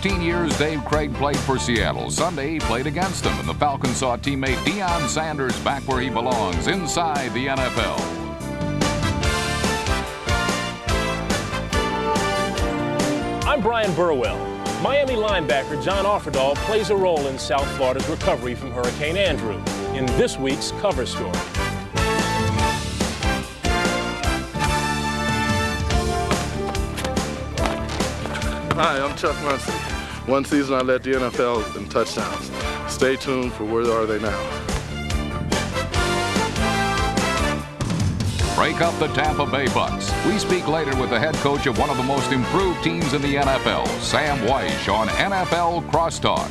13 years Dave Craig played for Seattle. Sunday he played against them, and the Falcons saw teammate Deion Sanders back where he belongs, inside the NFL. I'm Brian Burwell. Miami linebacker John Offerdahl plays a role in South Florida's recovery from Hurricane Andrew in this week's cover story. Hi, I'm Chuck Muncie. One season I led the NFL in touchdowns. Stay tuned for Where Are They Now? Break up the Tampa Bay Bucs. We speak later with the head coach of one of the most improved teams in the NFL, Sam Wyche, on NFL Crosstalk.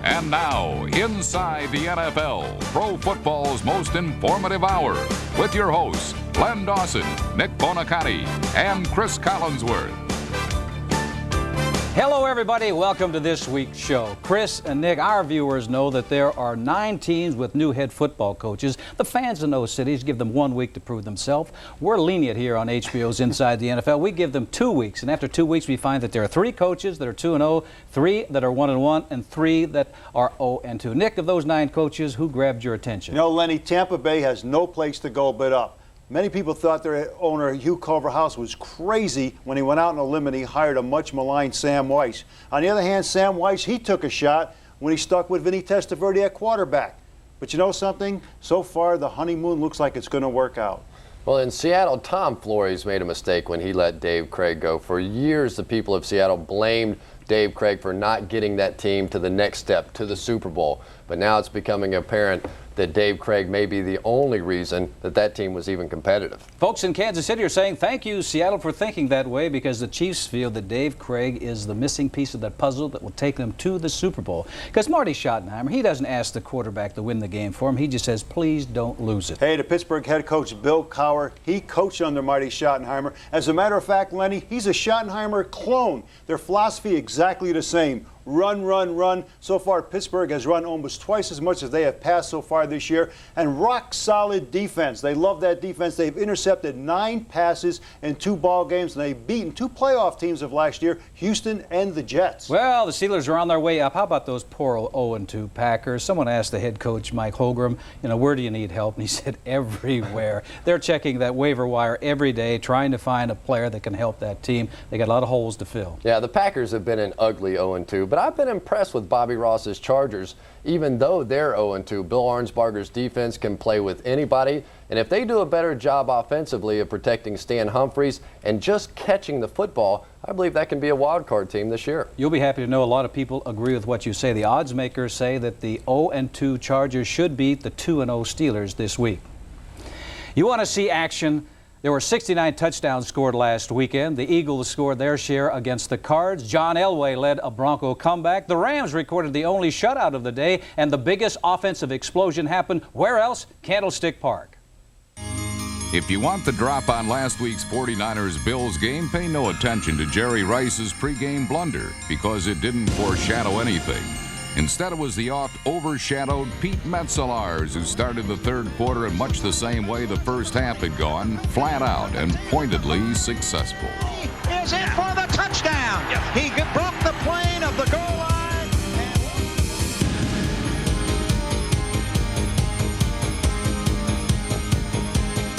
And now, inside the NFL, pro football's most informative hour, with your hosts, Len Dawson, Nick Bonacati, and Chris Collinsworth. Hello, everybody. Welcome to this week's show. Chris and Nick, our viewers know that there are 9 teams with new head football coaches. The fans in those cities give them 1 week to prove themselves. We're lenient here on HBO's Inside the NFL. We give them 2 weeks, and after 2 weeks, we find that there are 3 coaches that are 2-0, 3 that are 1-1, and 3 that are 0-2. Nick, of those 9 coaches, who grabbed your attention? You know, Lenny, Tampa Bay has no place to go but up. Many people thought their owner, Hugh Culverhouse, was crazy when he went out on a limb and he hired a much-maligned Sam Wyche. On the other hand, Sam Wyche, he took a shot when he stuck with Vinny Testaverde at quarterback. But you know something? So far, the honeymoon looks like it's going to work out. Well, in Seattle, Tom Flores made a mistake when he let Dave Craig go. For years, the people of Seattle blamed Dave Craig for not getting that team to the next step, to the Super Bowl. But now it's becoming apparent that Dave Craig may be the only reason that team was even competitive. Folks in Kansas City are saying thank you, Seattle, for thinking that way, because the Chiefs feel that Dave Craig is the missing piece of that puzzle that will take them to the Super Bowl. Because Marty Schottenheimer, he doesn't ask the quarterback to win the game for him. He just says, please don't lose it. Hey, the Pittsburgh head coach, Bill Cowher, he coached under Marty Schottenheimer. As a matter of fact, Lenny, he's a Schottenheimer clone. Their philosophy exactly the same. Run, run, run. So far, Pittsburgh has run almost twice as much as they have passed so far this year. And rock-solid defense. They love that defense. They've intercepted 9 passes in 2 ball games, and they've beaten 2 playoff teams of last year, Houston and the Jets. Well, the Steelers are on their way up. How about those poor 0-2 Packers? Someone asked the head coach, Mike Holmgren, where do you need help? And he said, everywhere. They're checking that waiver wire every day, trying to find a player that can help that team. They got a lot of holes to fill. Yeah, the Packers have been an ugly 0-2, but I've been impressed with Bobby Ross's Chargers. Even though they're 0-2, Bill Arnsparger's defense can play with anybody, and if they do a better job offensively of protecting Stan Humphries and just catching the football, I believe that can be a wild card team this year. You'll be happy to know a lot of people agree with what you say. The odds makers say that the 0-2 Chargers should beat the 2-0 Steelers this week. You want to see action? There were 69 touchdowns scored last weekend. The Eagles scored their share against the Cards. John Elway led a Bronco comeback. The Rams recorded the only shutout of the day, and the biggest offensive explosion happened where else? Candlestick Park. If you want the drop on last week's 49ers-Bills game, pay no attention to Jerry Rice's pregame blunder, because it didn't foreshadow anything. Instead, it was the oft-overshadowed Pete Metzelaars who started the third quarter in much the same way the first half had gone, flat out and pointedly successful. Is in for the touchdown. He broke the plane of the goal line.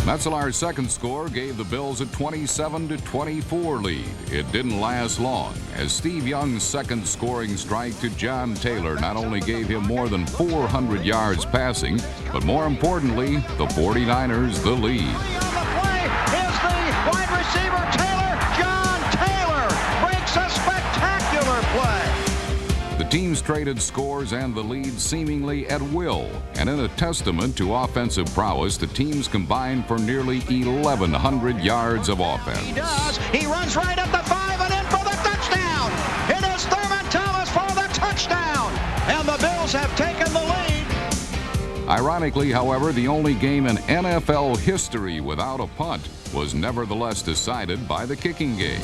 Metzelaars' second score gave the Bills a 27-24 lead. It didn't last long, as Steve Young's second scoring strike to John Taylor not only gave him more than 400 yards passing, but more importantly, the 49ers the lead. On the play is the wide receiver Taylor. John Taylor breaks a spectacular play. The teams traded scores and the lead seemingly at will, and in a testament to offensive prowess, the teams combined for nearly 1,100 yards of offense. He does. He runs right up the 5 and in for the touchdown. It is Thurman Thomas for the touchdown, and the Bills have taken the lead. Ironically, however, the only game in NFL history without a punt was nevertheless decided by the kicking game.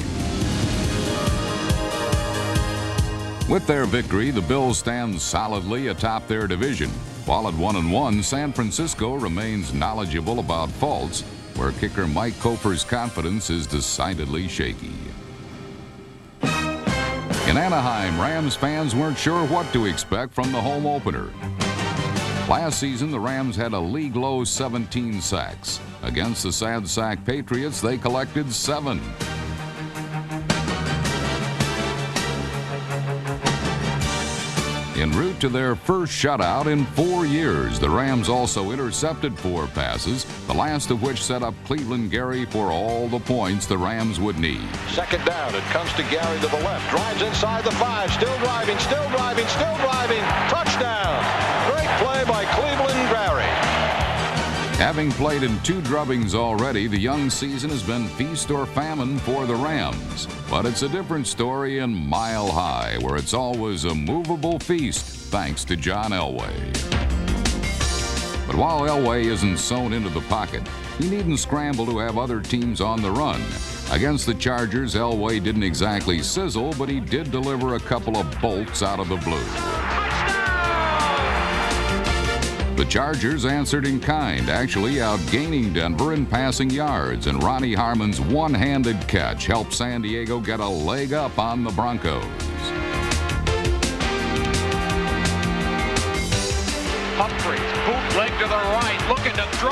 With their victory, the Bills stand solidly atop their division. While at 1-1, San Francisco remains knowledgeable about faults, where kicker Mike Koper's confidence is decidedly shaky. In Anaheim, Rams fans weren't sure what to expect from the home opener. Last season, the Rams had a league-low 17 sacks. Against the sad sack Patriots, they collected 7. En route to their first shutout in 4 years, the Rams also intercepted 4 passes, the last of which set up Cleveland Gary for all the points the Rams would need. Second down, it comes to Gary to the left, drives inside the 5, still driving, still driving, still driving, touchdown! Great play by Cleveland Gary. Having played in 2 drubbings already, the young season has been feast or famine for the Rams. But it's a different story in Mile High, where it's always a movable feast, thanks to John Elway. But while Elway isn't sewn into the pocket, he needn't scramble to have other teams on the run. Against the Chargers, Elway didn't exactly sizzle, but he did deliver a couple of bolts out of the blue. The Chargers answered in kind, actually outgaining Denver in passing yards, and Ronnie Harmon's one-handed catch helped San Diego get a leg up on the Broncos. Humphreys, bootleg to the right, looking to throw,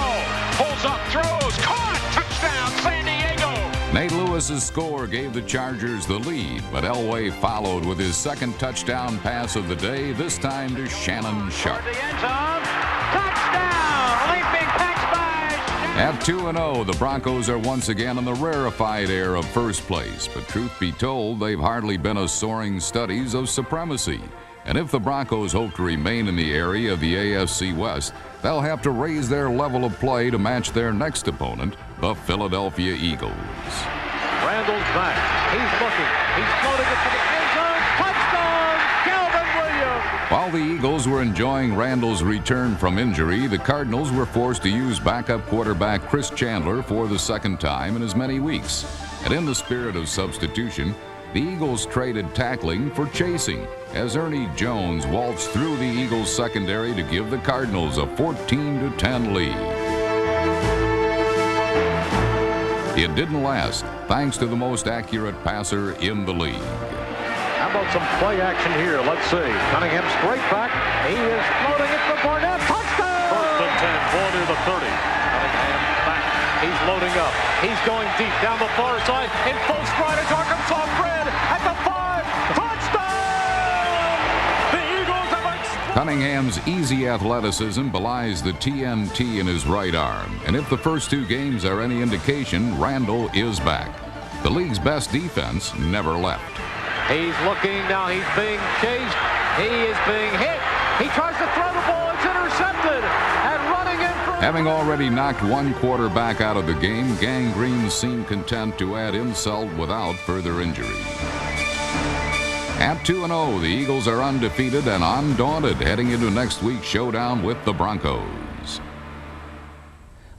pulls up, throws, caught, touchdown, San Diego! Nate Lewis's score gave the Chargers the lead, but Elway followed with his second touchdown pass of the day, this time to Shannon Sharp. At 2-0, the Broncos are once again in the rarefied air of first place, but truth be told, they've hardly been a soaring studies of supremacy. And if the Broncos hope to remain in the area of the AFC West, they'll have to raise their level of play to match their next opponent, the Philadelphia Eagles. Randall's back. He's looking. He's floating it to the end zone. Touchdown, Calvin Williams. While the Eagles were enjoying Randall's return from injury, the Cardinals were forced to use backup quarterback Chris Chandler for the second time in as many weeks. And in the spirit of substitution, the Eagles traded tackling for chasing, as Ernie Jones waltzed through the Eagles secondary to give the Cardinals a 14-10 lead. It didn't last, thanks to the most accurate passer in the league. How about some play action here? Let's see. Cunningham straight back. He is floating it for Barnett. Touchdown! First and 10, ball near the 30. Cunningham back. He's loading up. He's going deep down the far side. In full stride is Arkansas Fred at the 5. Touchdown! The Eagles have Cunningham's easy athleticism belies the TNT in his right arm. And if the first 2 games are any indication, Randall is back. The league's best defense never left. He's looking now. He's being chased. He is being hit. He tries to throw the ball. It's intercepted. And running in for... Having already knocked one quarterback out of the game, Gang Green seemed content to add insult without further injury. At 2-0, the Eagles are undefeated and undaunted heading into next week's showdown with the Broncos.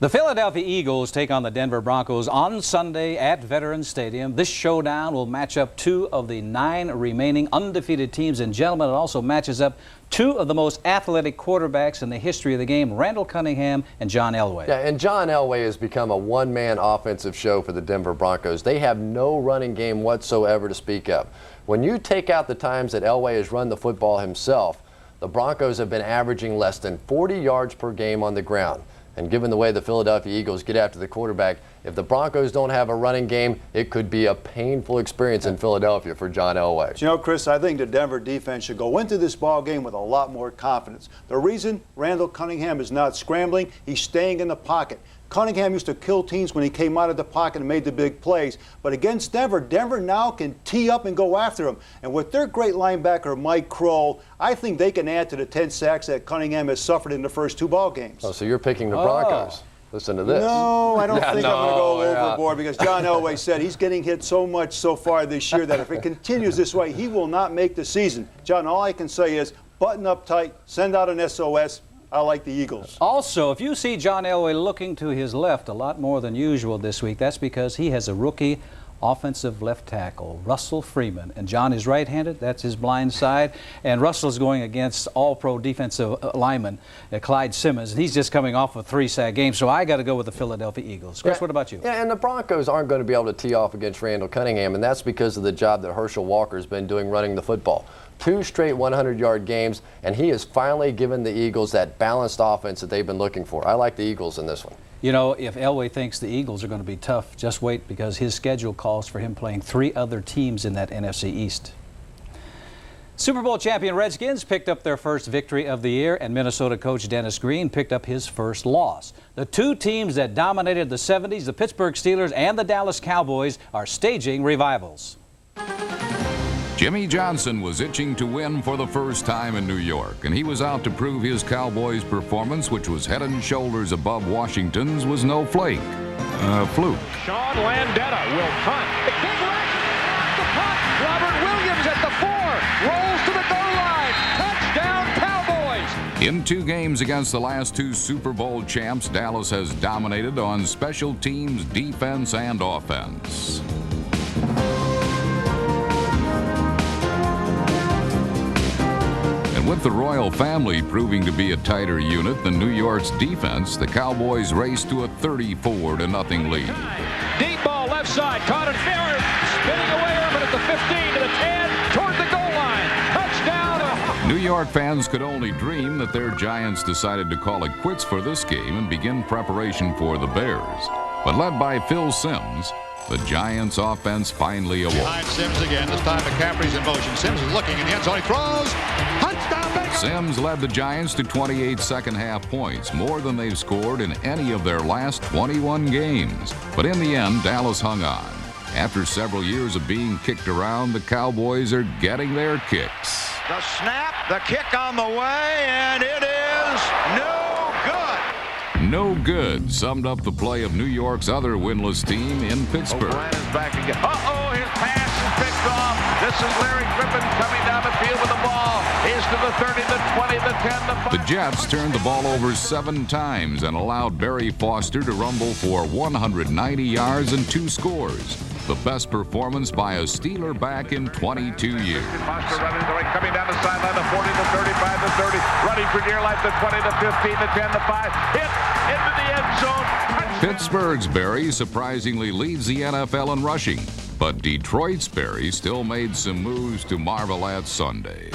The Philadelphia Eagles take on the Denver Broncos on Sunday at Veterans Stadium. This showdown will match up 2 of the 9 remaining undefeated teams. And gentlemen, it also matches up 2 of the most athletic quarterbacks in the history of the game, Randall Cunningham and John Elway. Yeah, and John Elway has become a one-man offensive show for the Denver Broncos. They have no running game whatsoever to speak of. When you take out the times that Elway has run the football himself, the Broncos have been averaging less than 40 yards per game on the ground. And given the way the Philadelphia Eagles get after the quarterback, if the Broncos don't have a running game, it could be a painful experience in Philadelphia for John Elway. You know, Chris, I think the Denver defense should go into this ball game with a lot more confidence. The reason Randall Cunningham is not scrambling, he's staying in the pocket. Cunningham used to kill teams when he came out of the pocket and made the big plays. But against Denver, Denver now can tee up and go after him. And with their great linebacker, Mike Kroll, I think they can add to the 10 sacks that Cunningham has suffered in the first 2 ball games. Oh, so you're picking the Broncos. Listen to this. No, I don't think I'm going to go overboard because John Elway said he's getting hit so much so far this year that if it continues this way, he will not make the season. John, all I can say is button up tight, send out an SOS, I like the Eagles. Also, if you see John Elway looking to his left a lot more than usual this week, that's because he has a rookie offensive left tackle, Russell Freeman. And John is right-handed. That's his blind side. And Russell's going against all-pro defensive lineman Clyde Simmons. And he's just coming off a 3-sack game. So I got to go with the Philadelphia Eagles. Chris, what about you? Yeah, and the Broncos aren't going to be able to tee off against Randall Cunningham, and that's because of the job that Herschel Walker's been doing running the football. 2 straight 100-yard games, and he has finally given the Eagles that balanced offense that they've been looking for. I like the Eagles in this one. You know, if Elway thinks the Eagles are going to be tough, just wait, because his schedule calls for him playing 3 other teams in that NFC East. Super Bowl champion Redskins picked up their first victory of the year, and Minnesota coach Dennis Green picked up his first loss. The 2 teams that dominated the 70s, the Pittsburgh Steelers and the Dallas Cowboys, are staging revivals. Jimmy Johnson was itching to win for the first time in New York, and he was out to prove his Cowboys' performance, which was head and shoulders above Washington's, was no fluke. Sean Landetta will punt. The big rush, the punt. Robert Williams at the 4, rolls to the goal line. Touchdown, Cowboys. In 2 games against the last 2 Super Bowl champs, Dallas has dominated on special teams, defense, and offense. With the royal family proving to be a tighter unit than New York's defense, the Cowboys raced to a 34-0 lead. Deep ball left side, caught it forward, spinning away Urban at the 15 to the 10, toward the goal line. Touchdown. New York fans could only dream that their Giants decided to call it quits for this game and begin preparation for the Bears. But led by Phil Simms, the Giants' offense finally awoke. Behind Simms again. This time McCaffrey's in motion. Simms is looking in the end zone. He throws. Touchdown, Baker. Simms led the Giants to 28 second-half points, more than they've scored in any of their last 21 games. But in the end, Dallas hung on. After several years of being kicked around, the Cowboys are getting their kicks. The snap, the kick on the way, and it is no good. No good summed up the play of New York's other winless team in Pittsburgh. O'Brien is back again. Uh-oh, his pass is picked off. This is Larry Griffin coming down the field with the ball. He's to the 30, the 20, the 10, the 5. The Jets turned the ball over 7 times and allowed Barry Foster to rumble for 190 yards and 2 scores. The best performance by a Steeler back in 22 years. Foster running the right, coming down the sideline, the 40, the 35, the 30, running for dear life, the 20, the 15, the 10, the 5, hit into the end zone. Pittsburgh's Barry surprisingly leads the NFL in rushing, but Detroit's Barry still made some moves to marvel at Sunday.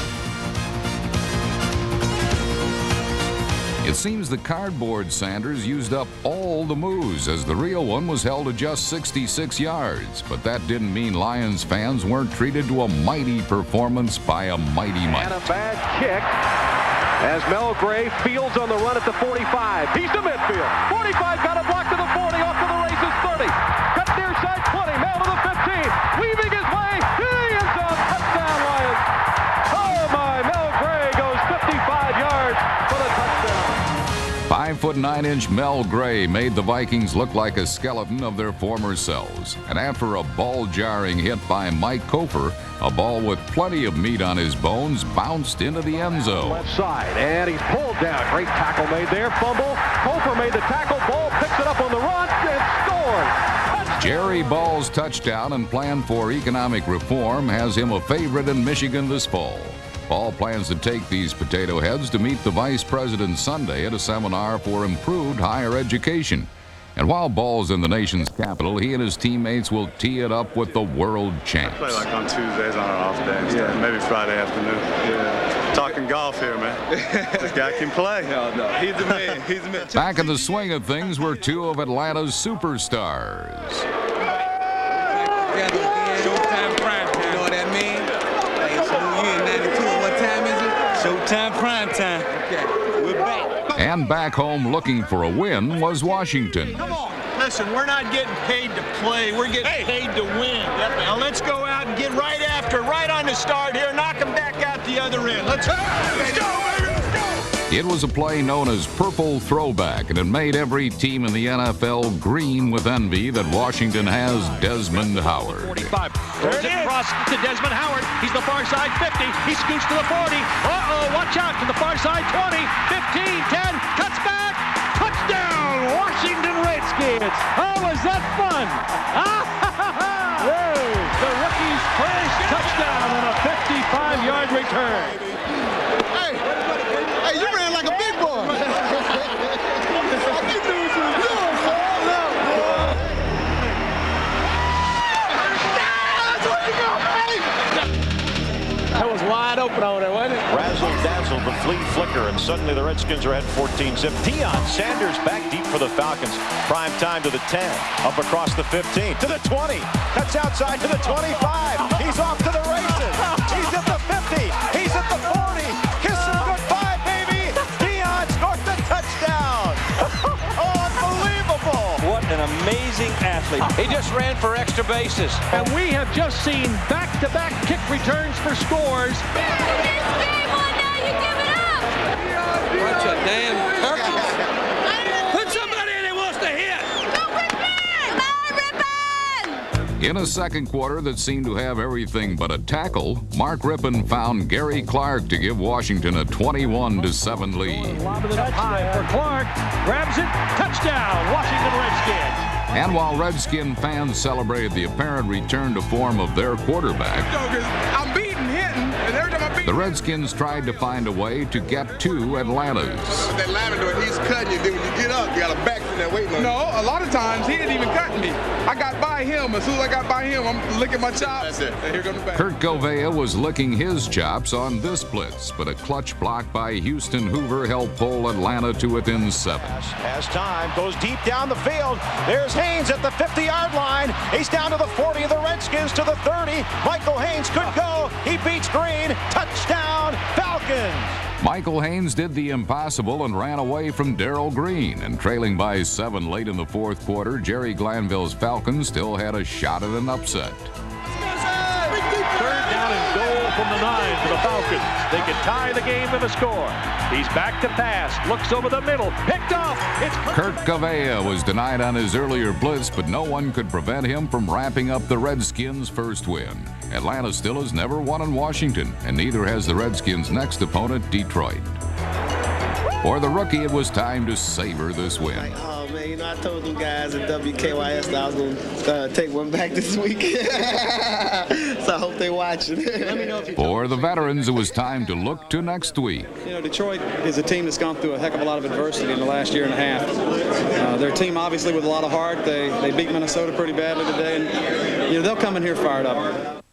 It seems the cardboard Sanders used up all the moves, as the real one was held to just 66 yards. But that didn't mean Lions fans weren't treated to a mighty performance by a mighty Mike. And a bad kick as Mel Gray fields on the run at the 45. He's to midfield. 45 got a block to the 40, off to the races 30. Cut near side 20, Mel to the 15. Weaving his way to the end zone. Touchdown Lions. Oh my, Mel Gray goes 55 yards for the touchdown. 5'9" Mel Gray made the Vikings look like a skeleton of their former selves. And after a ball-jarring hit by Mike Kofer, a ball with plenty of meat on his bones bounced into the end zone. Left side, and he's pulled down. Great tackle made there. Fumble. Kofer made the tackle. Ball picks it up on the run and scores. Jerry Ball's touchdown and plan for economic reform has him a favorite in Michigan this fall. Ball plans to take these potato heads to meet the Vice President Sunday at a seminar for improved higher education. And while Ball's in the nation's capital, he and his teammates will tee it up with the world champs. I play like on Tuesdays on our off days. Yeah. Maybe Friday afternoon. Yeah. Talking golf here, man. This guy can play. No, he's the man. He's the man. Back in the swing of things were 2 of Atlanta's superstars. Showtime prime time. You know what that means? Hey, so you in 92. What time is it? Showtime prime time. Okay, we're back. And back home looking for a win was Washington. Come on. Listen, we're not getting paid to play. We're getting paid to win. Now let's go out and get right after, right on the start here. Knock them back out the other end. Let's go. Let's go, baby. Let's go. It was a play known as Purple Throwback, and it made every team in the NFL green with envy that Washington has Desmond Howard. 45. Throws it across to Desmond Howard. He's the far side 50. He scoots to the 40. Uh-oh, watch out to the far side 20, 15, 10, cuts back. Touchdown, Washington Redskins. Oh, was that fun? The rookie's first touchdown on a 55-yard return. Hey, you ran like a big boy. You knew what you was doing, boy. That's where you go, baby. That was wide open over there, wasn't it? Razzle dazzle, the flea flicker, and suddenly the Redskins are ahead 14-zip. Deion Sanders back deep for the Falcons. Prime time to the 10, up across the 15, to the 20. Cuts outside to the 25. He's off to the races. He's at the 50. He's at the 40. Kiss him goodbye, baby. Deion scores the touchdown. Oh, unbelievable. What an amazing athlete. He just ran for extra bases. And we have just seen back-to-back kick returns for scores. Bunch of damn turkeys. Put somebody in that wants to hit. In a second quarter that seemed to have everything but a tackle, Mark Rippon found Gary Clark to give Washington a 21-7 lead. Lobbing it up high for Clark. Grabs it. Touchdown, Washington Redskins. And while Redskin fans celebrated the apparent return to form of their quarterback, I'm beating, hitting, and every time I beat, the Redskins tried to find a way to get to Atlanta's. that lineman doing, he's cutting you. Then when you get up, you got a back in there waiting on you. No, a lot of times he didn't even cut me. I got by him. As soon as I got by him, I'm licking my chops. And here comes the back. Kurt Govea was licking his chops on this blitz, but a clutch block by Houston Hoover helped pull Atlanta to within 7. Has time, goes deep down the field. There's Haynes at the 50-yard line. He's down to the 40 of the Redskins, to the 30. Michael Haynes could go. He beats Green. Touchdown, Falcons. Michael Haynes did the impossible and ran away from Darrell Green, and trailing by 7 late in the fourth quarter, Jerry Glanville's Falcons still had a shot at an upset. Third down and goal from the 9 for the Falcons. They can tie the game in the score. He's back to pass. Looks over the middle. Picked off. It's Kurt Govea was denied on his earlier blitz, but no one could prevent him from wrapping up the Redskins' first win. Atlanta still has never won in Washington, and neither has the Redskins' next opponent, Detroit. For the rookie, it was time to savor this win. Oh, man, you know, I told them guys at WKYS that I was going to take one back this week. So I hope they watch it. Let me know if you For the veterans, it was time to look to next week. You know, Detroit is a team that's gone through a heck of a lot of adversity in the last year and a half. Their team, obviously, with a lot of heart. They beat Minnesota pretty badly today, and you know they'll come in here fired up.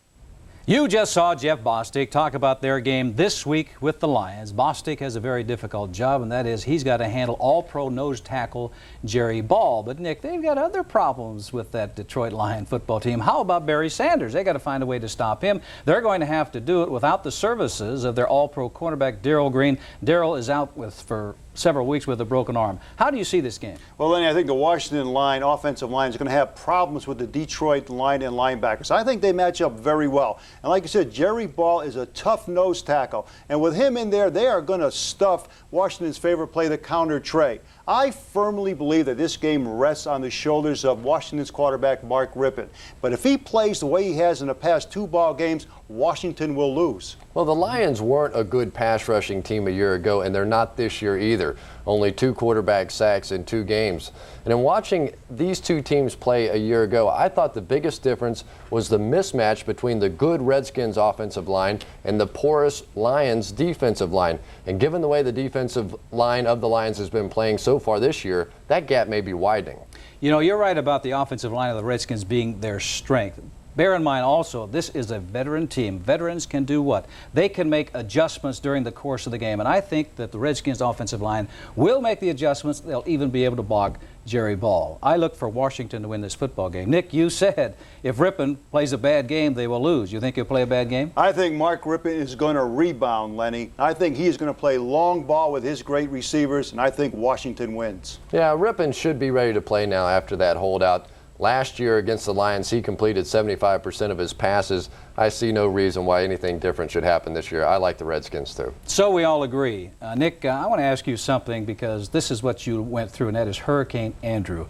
You just saw Jeff Bostic talk about their game this week with the Lions. Bostic has a very difficult job, and that is he's got to handle all-pro nose tackle Jerry Ball. But, Nick, they've got other problems with that Detroit Lion football team. How about Barry Sanders? They got to find a way to stop him. They're going to have to do it without the services of their all-pro cornerback Darrell Green. Darrell is out for several weeks with a broken arm. How do you see this game? Well, Lenny, I think the Washington line, offensive line, is going to have problems with the Detroit line and linebackers. I think they match up very well. And like I said, Jerry Ball is a tough nose tackle. And with him in there, they are going to stuff Washington's favorite play, the counter tray. I firmly believe that this game rests on the shoulders of Washington's quarterback, Mark Rippon. But if he plays the way he has in the past 2 ball games, Washington will lose. Well, the Lions weren't a good pass rushing team a year ago, and they're not this year either. Only 2 quarterback sacks in 2 games. And in watching these 2 teams play a year ago, I thought the biggest difference was the mismatch between the good Redskins offensive line and the porous Lions defensive line. And given the way the defensive line of the Lions has been playing so far this year, that gap may be widening. You know, you're right about the offensive line of the Redskins being their strength. Bear in mind also, this is a veteran team. Veterans can do what? They can make adjustments during the course of the game. And I think that the Redskins offensive line will make the adjustments. They'll even be able to bog Jerry Ball. I look for Washington to win this football game. Nick, you said if Rippon plays a bad game, they will lose. You think he'll play a bad game? I think Mark Rippon is going to rebound, Lenny. I think he's going to play long ball with his great receivers, and I think Washington wins. Yeah, Rippon should be ready to play now after that holdout. Last year against the Lions, he completed 75% of his passes. I see no reason why anything different should happen this year. I like the Redskins too. So we all agree. Nick, I want to ask you something, because this is what you went through, and that is Hurricane Andrew.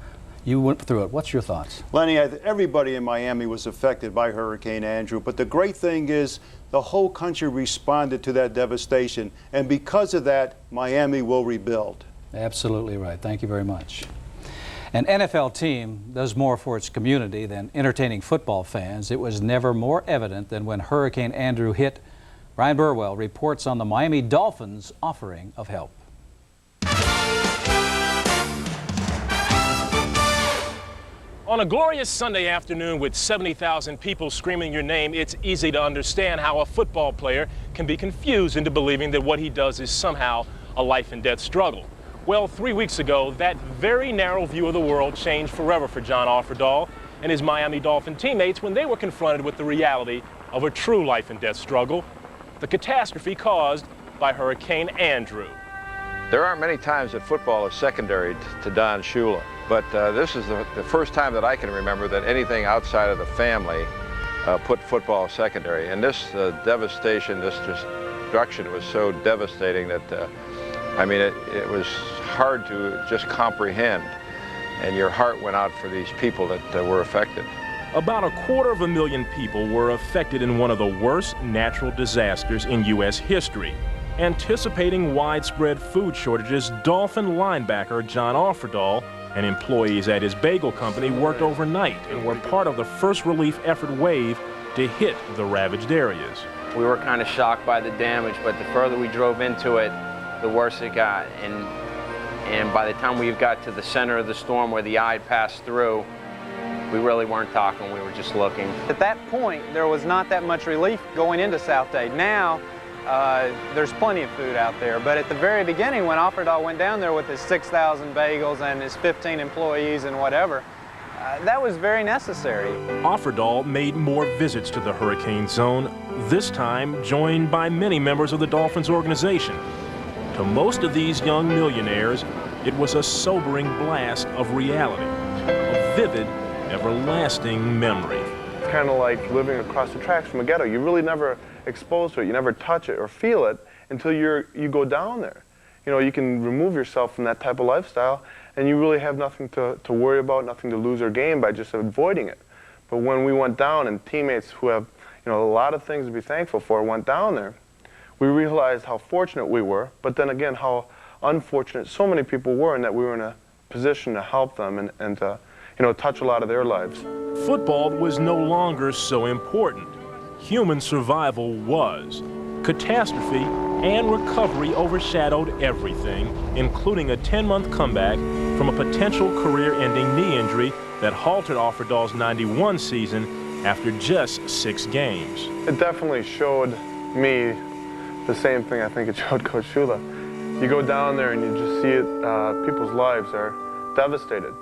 You went through it. What's your thoughts? Lenny, everybody in Miami was affected by Hurricane Andrew, but the great thing is the whole country responded to that devastation, and because of that, Miami will rebuild. Absolutely right. Thank you very much. An NFL team does more for its community than entertaining football fans. It was never more evident than when Hurricane Andrew hit. Brian Burwell reports on the Miami Dolphins' offering of help. On a glorious Sunday afternoon with 70,000 people screaming your name, it's easy to understand how a football player can be confused into believing that what he does is somehow a life and death struggle. Well, 3 weeks ago, that very narrow view of the world changed forever for John Offerdahl and his Miami Dolphin teammates when they were confronted with the reality of a true life and death struggle, the catastrophe caused by Hurricane Andrew. There aren't many times that football is secondary to Don Shula, but this is the first time that I can remember that anything outside of the family put football secondary. And this devastation, this destruction was so devastating that, I mean, it was hard to just comprehend. And your heart went out for these people that were affected. About 250,000 people were affected in one of the worst natural disasters in U.S. history. Anticipating widespread food shortages, Dolphin linebacker John Offerdahl and employees at his bagel company worked overnight and were part of the first relief effort wave to hit the ravaged areas. We were kind of shocked by the damage, but the further we drove into it, the worse it got. And by the time we got to the center of the storm where the eye passed through, we really weren't talking, we were just looking. At that point, there was not that much relief going into South Dade. Now, there's plenty of food out there, but at the very beginning when Offerdahl went down there with his 6,000 bagels and his 15 employees and whatever, that was very necessary. Offerdahl made more visits to the hurricane zone, this time joined by many members of the Dolphins organization. To most of these young millionaires, it was a sobering blast of reality, a vivid, everlasting memory. It's kind of like living across the tracks from a ghetto. You really never exposed to it, you never touch it or feel it until you go down there. You know, you can remove yourself from that type of lifestyle and you really have nothing to worry about, nothing to lose or gain by just avoiding it. But when we went down and teammates who have, you know, a lot of things to be thankful for went down there, we realized how fortunate we were, but then again how unfortunate so many people were, and that we were in a position to help them and to, you know, touch a lot of their lives. Football was no longer so important. Human survival was. Catastrophe and recovery overshadowed everything, including a 10-month comeback from a potential career-ending knee injury that halted Offerdahl's '91 season after just 6 games. It definitely showed me the same thing I think it showed Coach Shula. You go down there and you just see it, people's lives are devastated.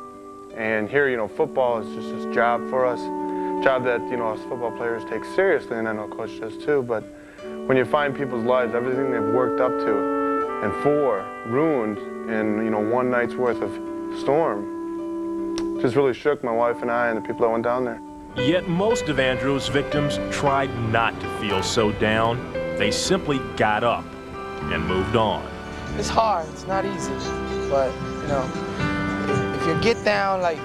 And here, you know, football is just this job for us. Job that, you know, us football players take seriously, and I know Coach does too, but when you find people's lives, everything they've worked up to and for, ruined in, you know, one night's worth of storm, just really shook my wife and I and the people that went down there. Yet most of Andrew's victims tried not to feel so down. They simply got up and moved on. It's hard, it's not easy, but, you know, if you get down, like,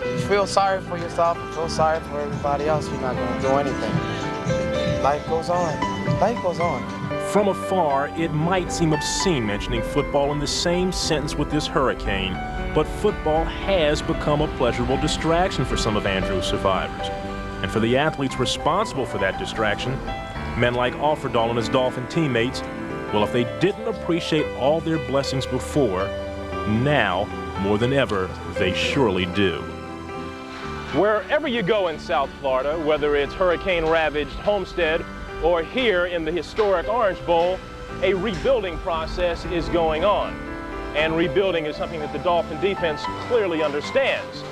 you feel sorry for yourself, you feel sorry for everybody else, you're not going to do anything. Life goes on. Life goes on. From afar, it might seem obscene mentioning football in the same sentence with this hurricane, but football has become a pleasurable distraction for some of Andrew's survivors. And for the athletes responsible for that distraction, men like Offerdahl and his Dolphin teammates, well, if they didn't appreciate all their blessings before, now, more than ever, they surely do. Wherever you go in South Florida, whether it's hurricane-ravaged Homestead or here in the historic Orange Bowl, a rebuilding process is going on. And rebuilding is something that the Dolphin defense clearly understands.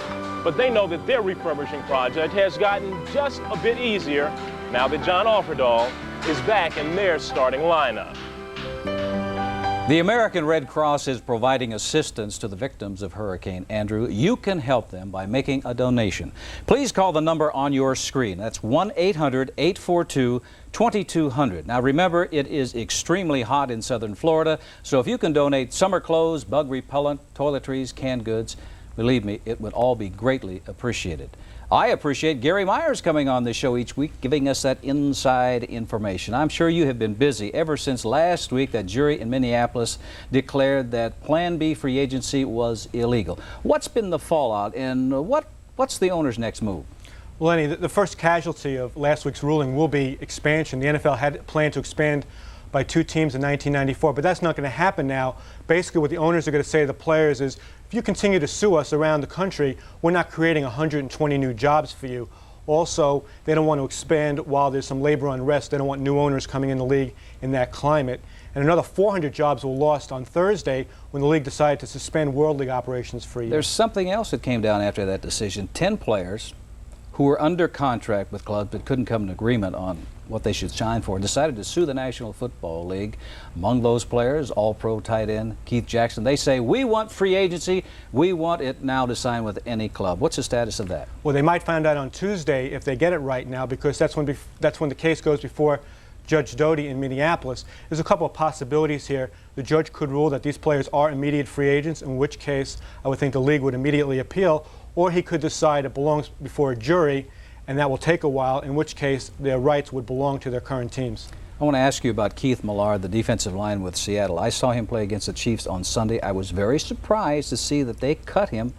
But they know that their refurbishing project has gotten just a bit easier now that John Offerdahl is back in their starting lineup. The American Red Cross is providing assistance to the victims of Hurricane Andrew. You can help them by making a donation. Please call the number on your screen. That's 1-800-842-2200. Now remember, it is extremely hot in southern Florida, so if you can donate summer clothes, bug repellent, toiletries, canned goods, believe me, it would all be greatly appreciated. I appreciate Gary Myers coming on the show each week, giving us that inside information. I'm sure you have been busy ever since last week that jury in Minneapolis declared that Plan B free agency was illegal. What's been the fallout, and what's the owner's next move? Well, Lenny, the first casualty of last week's ruling will be expansion. The NFL had planned to expand by 2 teams in 1994, but that's not going to happen now. Basically, what the owners are going to say to the players is, if you continue to sue us around the country, we're not creating 120 new jobs for you. Also, they don't want to expand while there's some labor unrest. They don't want new owners coming in the league in that climate. And another 400 jobs were lost on Thursday when the league decided to suspend World League operations for a year. There's something else that came down after that decision. 10 players who were under contract with clubs but couldn't come to an agreement on what they should sign for, decided to sue the National Football League. Among those players, all-pro tight end Keith Jackson. They say, we want free agency. We want it now to sign with any club. What's the status of that? Well, they might find out on Tuesday if they get it right now, because that's when the case goes before Judge Doty in Minneapolis. There's a couple of possibilities here. The judge could rule that these players are immediate free agents, in which case I would think the league would immediately appeal, or he could decide it belongs before a jury, and that will take a while, in which case their rights would belong to their current teams. I want to ask you about Keith Millard, the defensive line with Seattle. I saw him play against the Chiefs on Sunday. I was very surprised to see that they cut him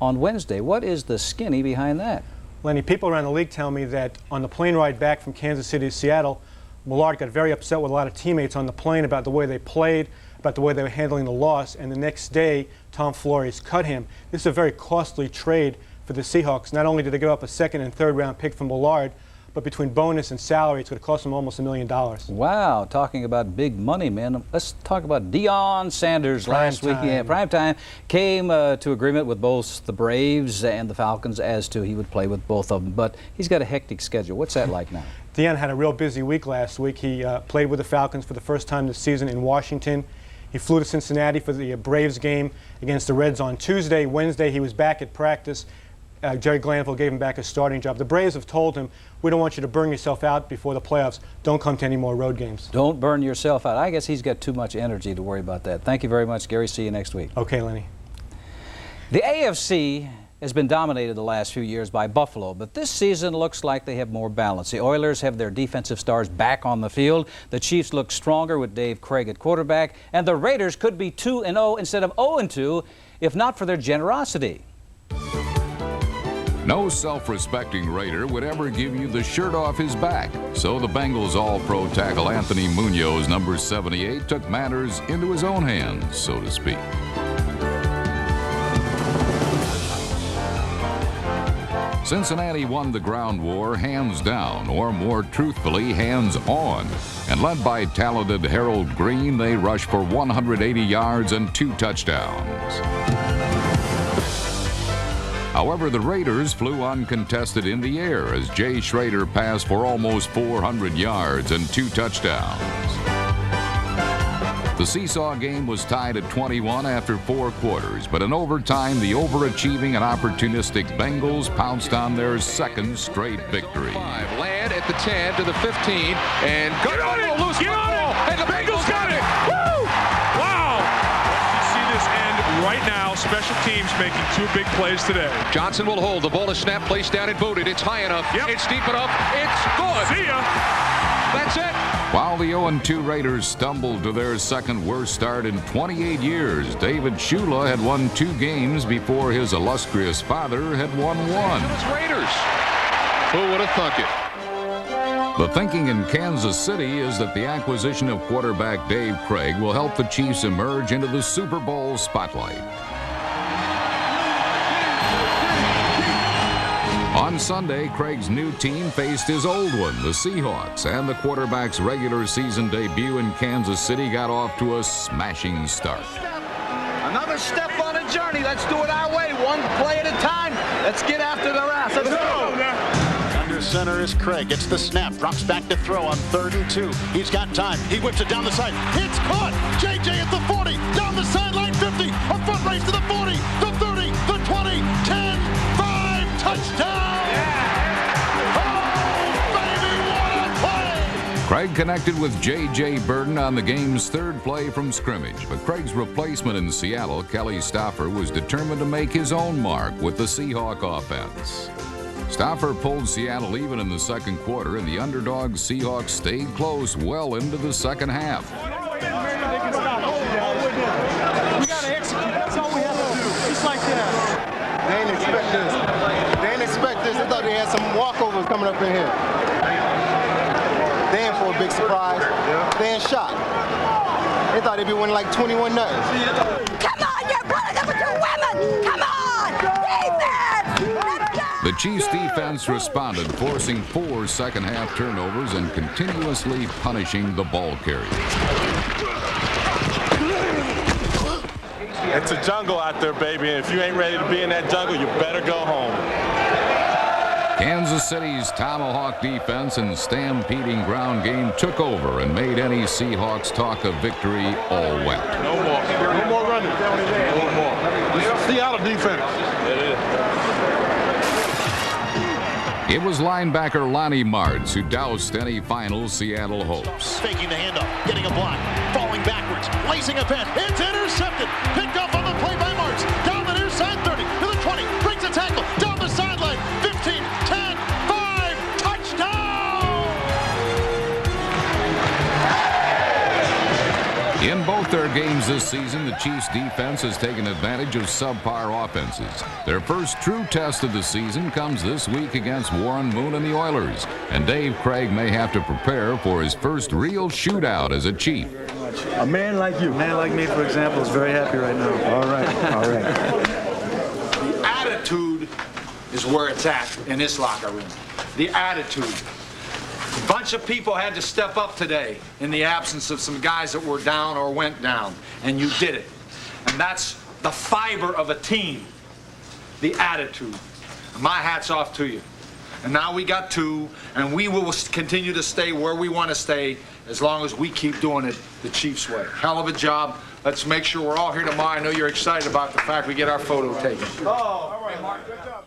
on Wednesday. What is the skinny behind that? Lenny, people around the league tell me that on the plane ride back from Kansas City to Seattle, Millard got very upset with a lot of teammates on the plane about the way they played, about the way they were handling the loss, and the next day, Tom Flores cut him. This is a very costly trade for the Seahawks. Not only did they give up a 2nd and 3rd round pick from Millard, but between bonus and salary, it's going to cost them almost $1 million. Wow, talking about big money, man. Let's talk about Deion Sanders last weekend. Primetime came to agreement with both the Braves and the Falcons as to he would play with both of them, but he's got a hectic schedule. What's that like now? Deion had a real busy week last week. He played with the Falcons for the first time this season in Washington. He flew to Cincinnati for the Braves game against the Reds on Tuesday. Wednesday, he was back at practice. Jerry Glanville gave him back his starting job. The Braves have told him, we don't want you to burn yourself out before the playoffs. Don't come to any more road games. Don't burn yourself out. I guess he's got too much energy to worry about that. Thank you very much, Gary. See you next week. Okay, Lenny. The AFC has been dominated the last few years by Buffalo, but this season looks like they have more balance. The Oilers have their defensive stars back on the field. The Chiefs look stronger with Dave Craig at quarterback, and the Raiders could be 2-0 instead of 0-2 if not for their generosity. No self-respecting Raider would ever give you the shirt off his back. So the Bengals all-pro tackle Anthony Munoz, number 78, took matters into his own hands, so to speak. Cincinnati won the ground war hands down, or more truthfully, hands on. And led by talented Harold Green, they rushed for 180 yards and 2 touchdowns. However, the Raiders flew uncontested in the air as Jay Schrader passed for almost 400 yards and 2 touchdowns. The seesaw game was tied at 21 after 4 quarters, but in overtime, the overachieving and opportunistic Bengals pounced on their 2nd straight victory. Land at the 10 to the 15, and get on it! Get on it! And the Bengals got it! Woo! Wow! You see this end right now. Special teams making 2 big plays today. Johnson will hold. The ball is snapped, placed down, and booted. It's high enough. Yep. It's deep enough. It's good. See ya. That's it. While the 0-2 Raiders stumbled to their 2nd worst start in 28 years, David Shula had won 2 games before his illustrious father had won 1. It's Raiders. Who would have thunk it? The thinking in Kansas City is that the acquisition of quarterback Dave Craig will help the Chiefs emerge into the Super Bowl spotlight. On Sunday, Craig's new team faced his old one, the Seahawks, and the quarterback's regular season debut in Kansas City got off to a smashing start. Another step on a journey. Let's do it our way, one play at a time. Let's get after the rest. Let's go. center is Craig. Gets the snap, drops back to throw on 3rd and 2. He's got time. He whips it down the side. It's caught. JJ at the 40, down the sideline 50, a foot race to the 40, the 30, the 20, 10, 5, touchdown! Craig connected with J.J. Burden on the game's 3rd play from scrimmage, but Craig's replacement in Seattle, Kelly Stoffer, was determined to make his own mark with the Seahawk offense. Stoffer pulled Seattle even in the 2nd quarter, and the underdog Seahawks stayed close well into the 2nd half. We got to execute. That's all we have to do. Just like that. They didn't expect this. They didn't expect this. They thought they had some walkovers coming up in here. They in for a big surprise. They in shock. They thought they'd be winning like 21-0. Come on, you're pulling up with 2 women. Come on, defense. Let's go. The Chiefs' defense responded, forcing 4 second-half turnovers and continuously punishing the ball carriers. It's a jungle out there, baby, and if you ain't ready to be in that jungle, you better go home. Kansas City's Tomahawk defense and stampeding ground game took over and made any Seahawks talk of victory all wet. No more running. No more. Seattle defense. It is. It was linebacker Lonnie Martz who doused any final Seattle hopes. Faking the handoff, getting a block, falling backwards, lacing a pass. It's intercepted. Picked up on the play by Martz. Down the near side, 30 to the 20. Breaks a tackle. Down the sideline. 15, 10, 5. Touchdown! In both their games this season, the Chiefs' defense has taken advantage of subpar offenses. Their first true test of the season comes this week against Warren Moon and the Oilers, and Dave Craig may have to prepare for his first real shootout as a Chief. A man like you. A man like me, for example, is very happy right now. All right, all right. The attitude is where it's at in this locker room. The attitude. A bunch of people had to step up today in the absence of some guys that were down or went down, and you did it. And that's the fiber of a team, the attitude. My hat's off to you. And now we got 2, and we will continue to stay where we want to stay as long as we keep doing it the Chiefs way. Hell of a job. Let's make sure we're all here tomorrow. I know you're excited about the fact we get our photo taken. Oh, all right, Mark. Good job.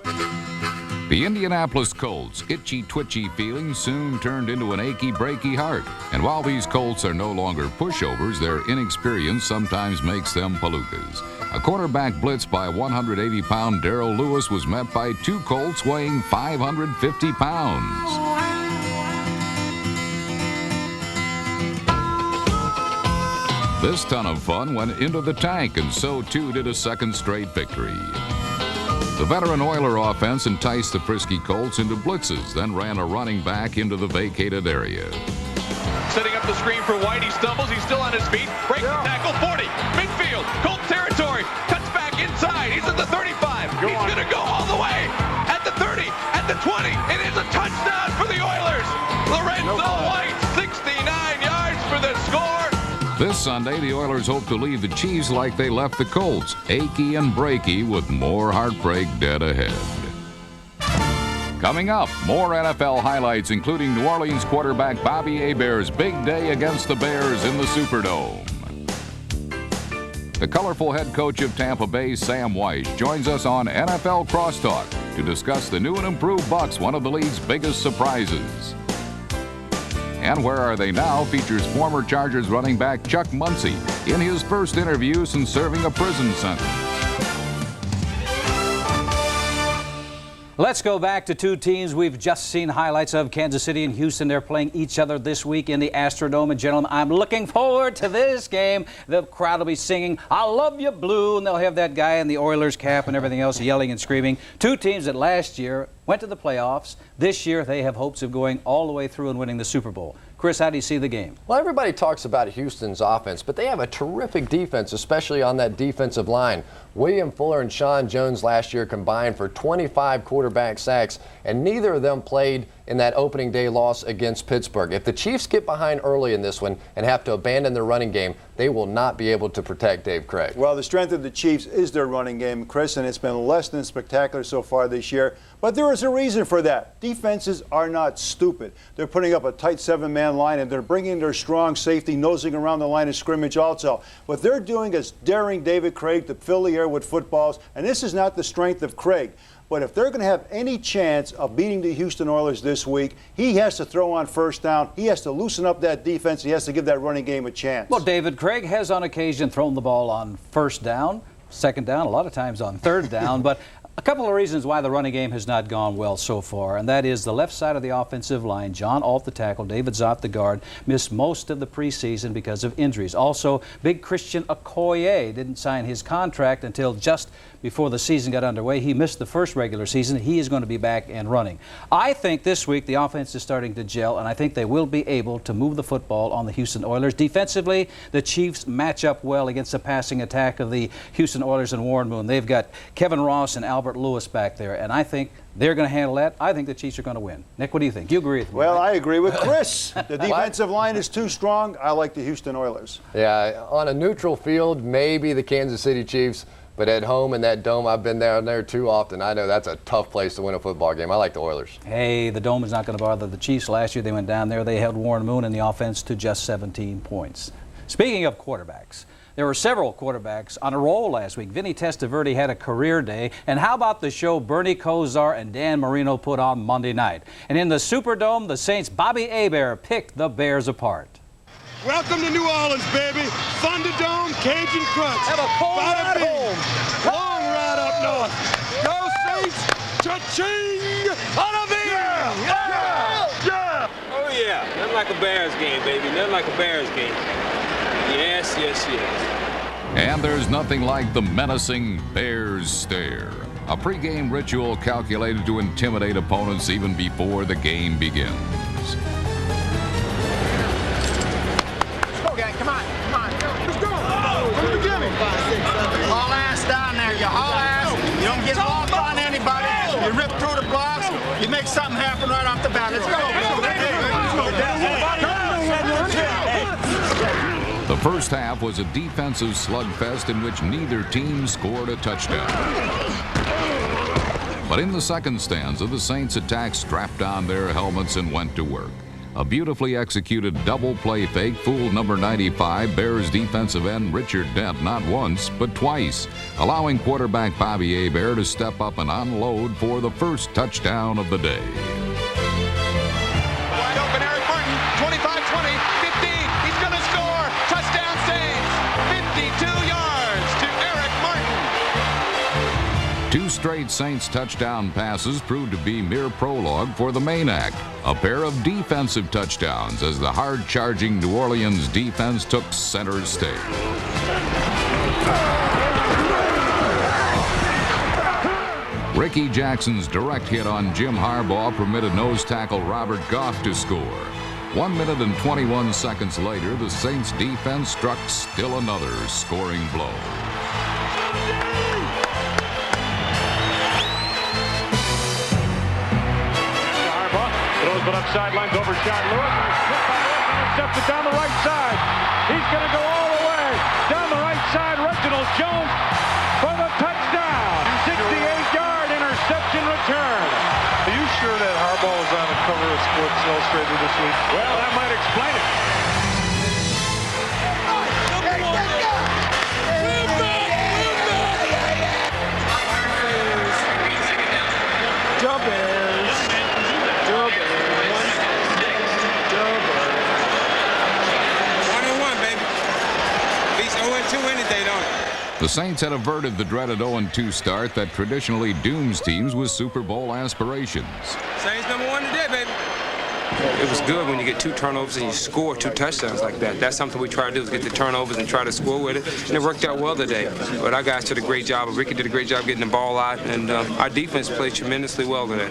The Indianapolis Colts' itchy-twitchy feelings soon turned into an achy-breaky heart. And while these Colts are no longer pushovers, their inexperience sometimes makes them palookas. A quarterback blitzed by 180-pound Darrell Lewis was met by 2 Colts weighing 550 pounds. This ton of fun went into the tank, and so too did a second straight victory. The veteran Oiler offense enticed the frisky Colts into blitzes, then ran a running back into the vacated area. Setting up the screen for White. He stumbles. He's still on his feet. Breaks the tackle. 40. Midfield. Colt territory. Cuts back inside. He's at the 35. He's going to go all the way. At the 30. At the 20. It is a touchdown for the Oilers. Lorenzo White, 69 yards for the score. This Sunday, the Oilers hope to leave the Chiefs like they left the Colts, achy and breaky with more heartbreak dead ahead. Coming up, more NFL highlights, including New Orleans quarterback Bobby Hebert's big day against the Bears in the Superdome. The colorful head coach of Tampa Bay, Sam Wyche, joins us on NFL Crosstalk to discuss the new and improved Bucs, one of the league's biggest surprises. And Where Are They Now features former Chargers running back Chuck Muncie in his first interview since serving a prison sentence. Let's go back to 2 teams we've just seen highlights of, Kansas City and Houston. They're playing each other this week in the Astrodome. And gentlemen, I'm looking forward to this game. The crowd will be singing, "I love you, blue," and they'll have that guy in the Oilers cap and everything else yelling and screaming. 2 teams that last year went to the playoffs. This year they have hopes of going all the way through and winning the Super Bowl. Chris, how do you see the game? Well, everybody talks about Houston's offense, but they have a terrific defense, especially on that defensive line. William Fuller and Sean Jones last year combined for 25 quarterback sacks, and neither of them played in that opening day loss against Pittsburgh. If the Chiefs get behind early in this one and have to abandon their running game, they will not be able to protect Dave Craig. Well, the strength of the Chiefs is their running game, Chris, and it's been less than spectacular so far this year. But there is a reason for that. Defenses are not stupid. They're putting up a tight 7-man line, and they're bringing their strong safety nosing around the line of scrimmage also. What they're doing is daring David Craig to fill the air with footballs, and this is not the strength of Craig. But if they're going to have any chance of beating the Houston Oilers this week, he has to throw on first down. He has to loosen up that defense. He has to give that running game a chance. Well, David Craig has on occasion thrown the ball on first down, second down, a lot of times on third down. But a couple of reasons why the running game has not gone well so far, and that is the left side of the offensive line. John Alt, the tackle, David Zott, the guard, missed most of the preseason because of injuries. Also, big Christian Okoye didn't sign his contract until just before the season got underway. He missed the first regular season. He is going to be back and running. I think this week the offense is starting to gel, and I think they will be able to move the football on the Houston Oilers. Defensively, the Chiefs match up well against the passing attack of the Houston Oilers and Warren Moon. They've got Kevin Ross and Albert Lewis back there, and I think they're going to handle that. I think the Chiefs are going to win. Nick, what do you think? You agree with me? Well, right? I agree with Chris. The defensive line is too strong. I like the Houston Oilers. Yeah, on a neutral field, maybe the Kansas City Chiefs, but at home in that dome, I've been down there too often. I know that's a tough place to win a football game. I like the Oilers. Hey, the dome is not going to bother the Chiefs. Last year they went down there. They held Warren Moon and the offense to just 17 points. Speaking of quarterbacks, there were several quarterbacks on a roll last week. Vinny Testaverde had a career day. And how about the show Bernie Kosar and Dan Marino put on Monday night? And in the Superdome, the Saints' Bobby Hebert picked the Bears apart. Welcome to New Orleans, baby. Thunderdome, Cajun Crunch. Have a cold ride home. Long ride up north. Go Saints. Cha-ching. On a beer. Yeah. Oh, yeah. Nothing like a Bears game, baby. Nothing like a Bears game. Yes, yes, yes. And there's nothing like the menacing Bears stare. A pregame ritual calculated to intimidate opponents even before the game begins. Come on, come on. Let's go. From the beginning. Haul ass down there. You haul ass. You don't get lost on anybody. You rip through the blocks. You make something happen right off the bat. Let's go. The first half was a defensive slugfest in which neither team scored a touchdown. But in the second stanza, the Saints attack strapped on their helmets and went to work. A beautifully executed double play fake fooled number 95 Bears defensive end Richard Dent not once, but twice, allowing quarterback Bobby Hebert to step up and unload for the first touchdown of the day. Wide open, Eric Martin. 25-20, 15. He's going to score. Touchdown Saints. 52 yards to Eric Martin. Two straight Saints touchdown passes proved to be mere prologue for the main act. A pair of defensive touchdowns as the hard-charging New Orleans defense took center stage. Ricky Jackson's direct hit on Jim Harbaugh permitted nose tackle Robert Goff to score. 1 minute and 21 seconds later, the Saints defense struck still another scoring blow. But up sidelines, overshot Lewis, and it's hit by Lewis, intercepted down the right side. He's going to go all the way down the right side. Reginald Jones for the touchdown. 68-yard interception return. Are you sure that Harbaugh was on the cover of Sports Illustrated this week? Well, that might explain it. The Saints had averted the dreaded 0-2 start that traditionally dooms teams with Super Bowl aspirations. Saints number one today, baby. It was good when you get 2 turnovers and you score 2 touchdowns like that. That's something we try to do, is get the turnovers and try to score with it. And it worked out well today. But our guys did a great job. Ricky did a great job getting the ball out, and our defense played tremendously well today.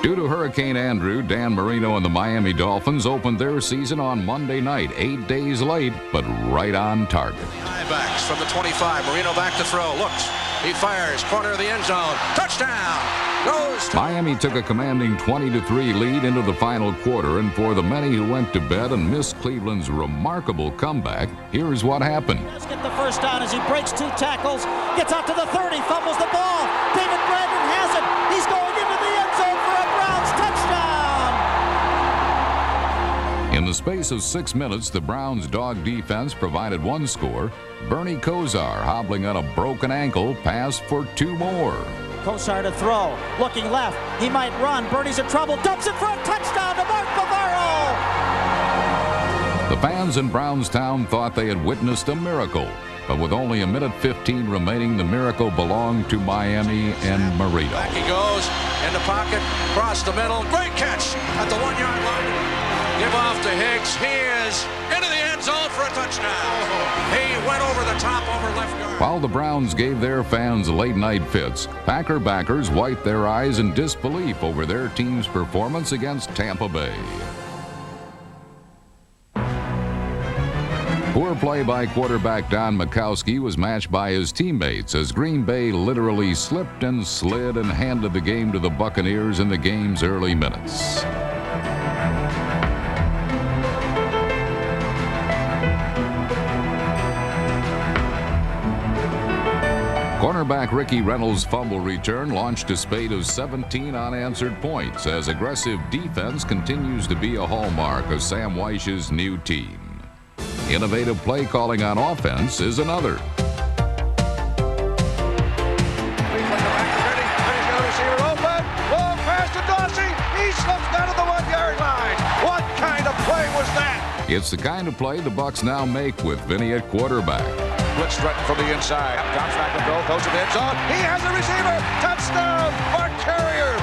Due to Hurricane Andrew, Dan Marino and the Miami Dolphins opened their season on Monday night, 8 days late, but right on target. High backs from the 25. Marino back to throw. Looks. He fires. Corner of the end zone. Touchdown. Goes to Miami took a commanding 20-3 lead into the final quarter, and for the many who went to bed and missed Cleveland's remarkable comeback, here's what happened. Let's get the first down as he breaks 2 tackles, gets out to the 30, fumbles the ball. David Brandon has it. He's going into the end zone for a Browns touchdown. In the space of 6 minutes, the Browns' dog defense provided 1 score. Bernie Kosar, hobbling on a broken ankle, passed for 2 more. Kosar to throw, looking left, he might run, Bernie's in trouble, dumps it for a touchdown to Mark Bavaro! The fans in Brownstown thought they had witnessed a miracle, but with only 1:15 remaining, the miracle belonged to Miami and Marino. back he goes. In the pocket. Across the middle. Great catch at the 1-yard line. Give off to Higgs. He is into the end zone for a touchdown. He went over the top over left guard. While the Browns gave their fans late-night fits, Packer backers wiped their eyes in disbelief over their team's performance against Tampa Bay. Poor play by quarterback Don Majkowski was matched by his teammates as Green Bay literally slipped and slid and handed the game to the Buccaneers in the game's early minutes. Cornerback Ricky Reynolds' fumble return launched a spate of 17 unanswered points as aggressive defense continues to be a hallmark of Sam Wyche's new team. Innovative play calling on offense is another. Long pass to Dorsey. He slips down to the 1-yard line. What kind of play was that? It's the kind of play the Bucs now make with Vinny at quarterback. Blitz threatened from the inside. Drops back to Bill. Goes to the end zone. He has a receiver. Touchdown. Mark Carrier.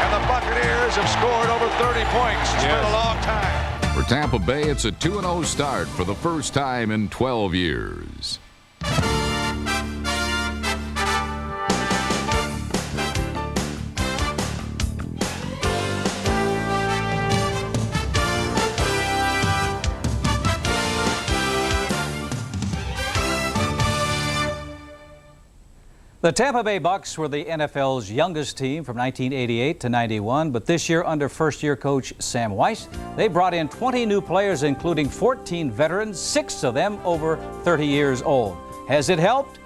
And the Buccaneers have scored over 30 points. It's been a long time. For Tampa Bay, it's a 2-0 start for the first time in 12 years. The Tampa Bay Bucs were the NFL's youngest team from 1988 to 91, but this year under first-year coach Sam Wyche, they brought in 20 new players, including 14 veterans, 6 of them over 30 years old. Has it helped?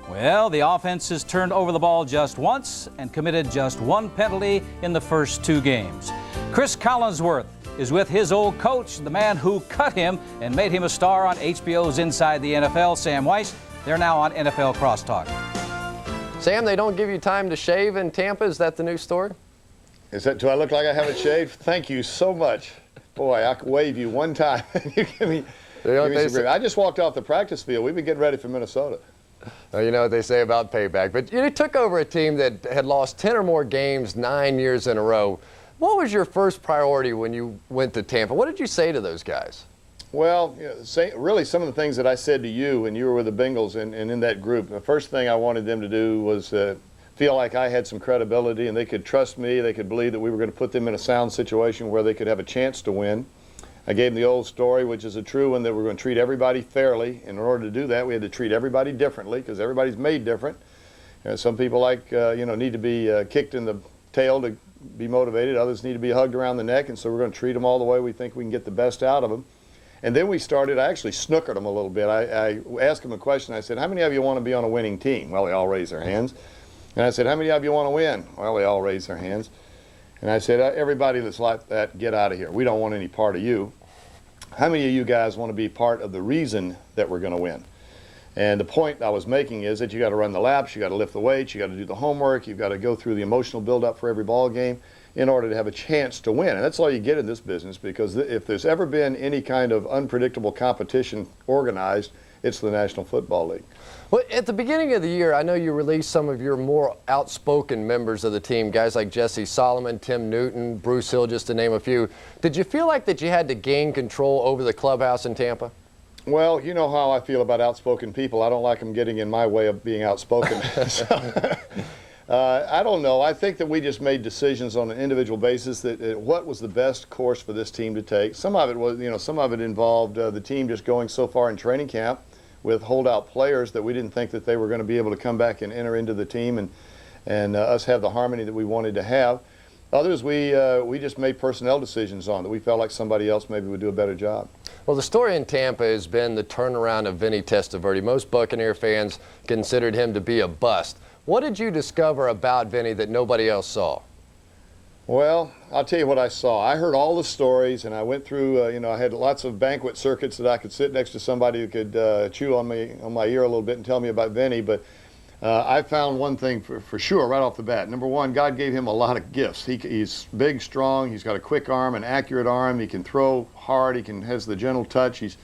Well, the offense has turned over the ball just once and committed just 1 penalty in the first 2 games. Chris Collinsworth is with his old coach, the man who cut him and made him a star on HBO's Inside the NFL, Sam Wyche. They're now on NFL Crosstalk. Sam, they don't give you time to shave in Tampa. Is that the new story? Do I look like I haven't shaved? Thank you so much. Boy, I could wave you one time. You give me some I just walked off the practice field. We've been getting ready for Minnesota. Well, you know what they say about payback. But you took over a team that had lost 10 or more games 9 years in a row. What was your first priority when you went to Tampa? What did you say to those guys? Well, really some of the things that I said to you when you were with the Bengals and in that group, the first thing I wanted them to do was feel like I had some credibility and they could trust me, they could believe that we were going to put them in a sound situation where they could have a chance to win. I gave them the old story, which is a true one, that we're going to treat everybody fairly. In order to do that, we had to treat everybody differently because everybody's made different. Some people need to be kicked in the tail to be motivated. Others need to be hugged around the neck, and so we're going to treat them all the way we think we can get the best out of them. And then I actually snookered them a little bit. I asked them a question. I said, how many of you want to be on a winning team? Well, they all raised their hands. And I said, how many of you want to win? Well, they all raised their hands. And I said, everybody that's like that, get out of here. We don't want any part of you. How many of you guys want to be part of the reason that we're going to win? And the point I was making is that you got to run the laps, you got to lift the weights, you got to do the homework, you've got to go through the emotional build-up for every ball game in order to have a chance to win. And that's all you get in this business, because if there's ever been any kind of unpredictable competition organized, it's the National Football League. Well, at the beginning of the year, I know you released some of your more outspoken members of the team, guys like Jesse Solomon, Tim Newton, Bruce Hill, just to name a few. Did you feel like that you had to gain control over the clubhouse in Tampa? Well, you know how I feel about outspoken people. I don't like them getting in my way of being outspoken. I don't know. I think that we just made decisions on an individual basis that what was the best course for this team to take. Some of it was, some of it involved the team just going so far in training camp with holdout players that we didn't think that they were going to be able to come back and enter into the team and us have the harmony that we wanted to have. Others, we just made personnel decisions on that we felt like somebody else maybe would do a better job. Well, the story in Tampa has been the turnaround of Vinny Testaverde. Most Buccaneer fans considered him to be a bust. What did you discover about Vinny that nobody else saw? Well, I'll tell you what I saw. I heard all the stories, and I went through, I had lots of banquet circuits that I could sit next to somebody who could chew on my ear a little bit and tell me about Vinny. But I found one thing for sure right off the bat. Number one, God gave him a lot of gifts. He's big, strong. He's got a quick arm, an accurate arm. He can throw hard. Has the gentle touch. He's,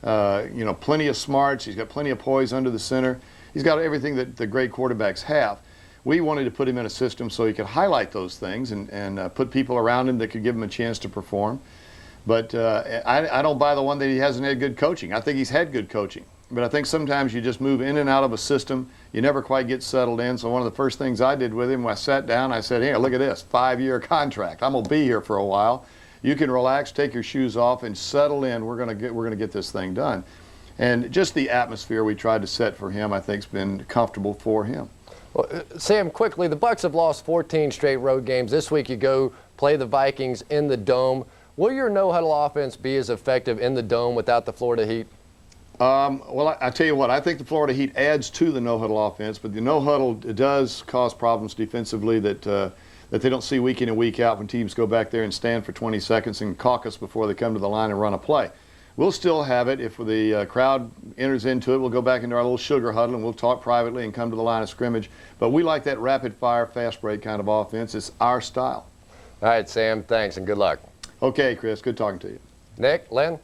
plenty of smarts. He's got plenty of poise under the center. He's got everything that the great quarterbacks have. We wanted to put him in a system so he could highlight those things and put people around him that could give him a chance to perform. But I don't buy the one that he hasn't had good coaching. I think he's had good coaching. But I think sometimes you just move in and out of a system. You never quite get settled in. So one of the first things I did with him, when I sat down, I said, here, look at this, 5-year contract. I'm going to be here for a while. You can relax, take your shoes off, and settle in. We're going to get this thing done. And just the atmosphere we tried to set for him, I think, has been comfortable for him. Well, Sam, quickly, the Bucs have lost 14 straight road games. This week you go play the Vikings in the Dome. Will your no-huddle offense be as effective in the Dome without the Florida Heat? Well, I tell you what, I think the Florida Heat adds to the no-huddle offense, but the no-huddle does cause problems defensively that they don't see week in and week out when teams go back there and stand for 20 seconds and caucus before they come to the line and run a play. We'll still have it. If the crowd enters into it, we'll go back into our little sugar huddle and we'll talk privately and come to the line of scrimmage. But we like that rapid-fire, fast-break kind of offense. It's our style. All right, Sam, thanks and good luck. Okay, Chris, good talking to you. Nick, Len?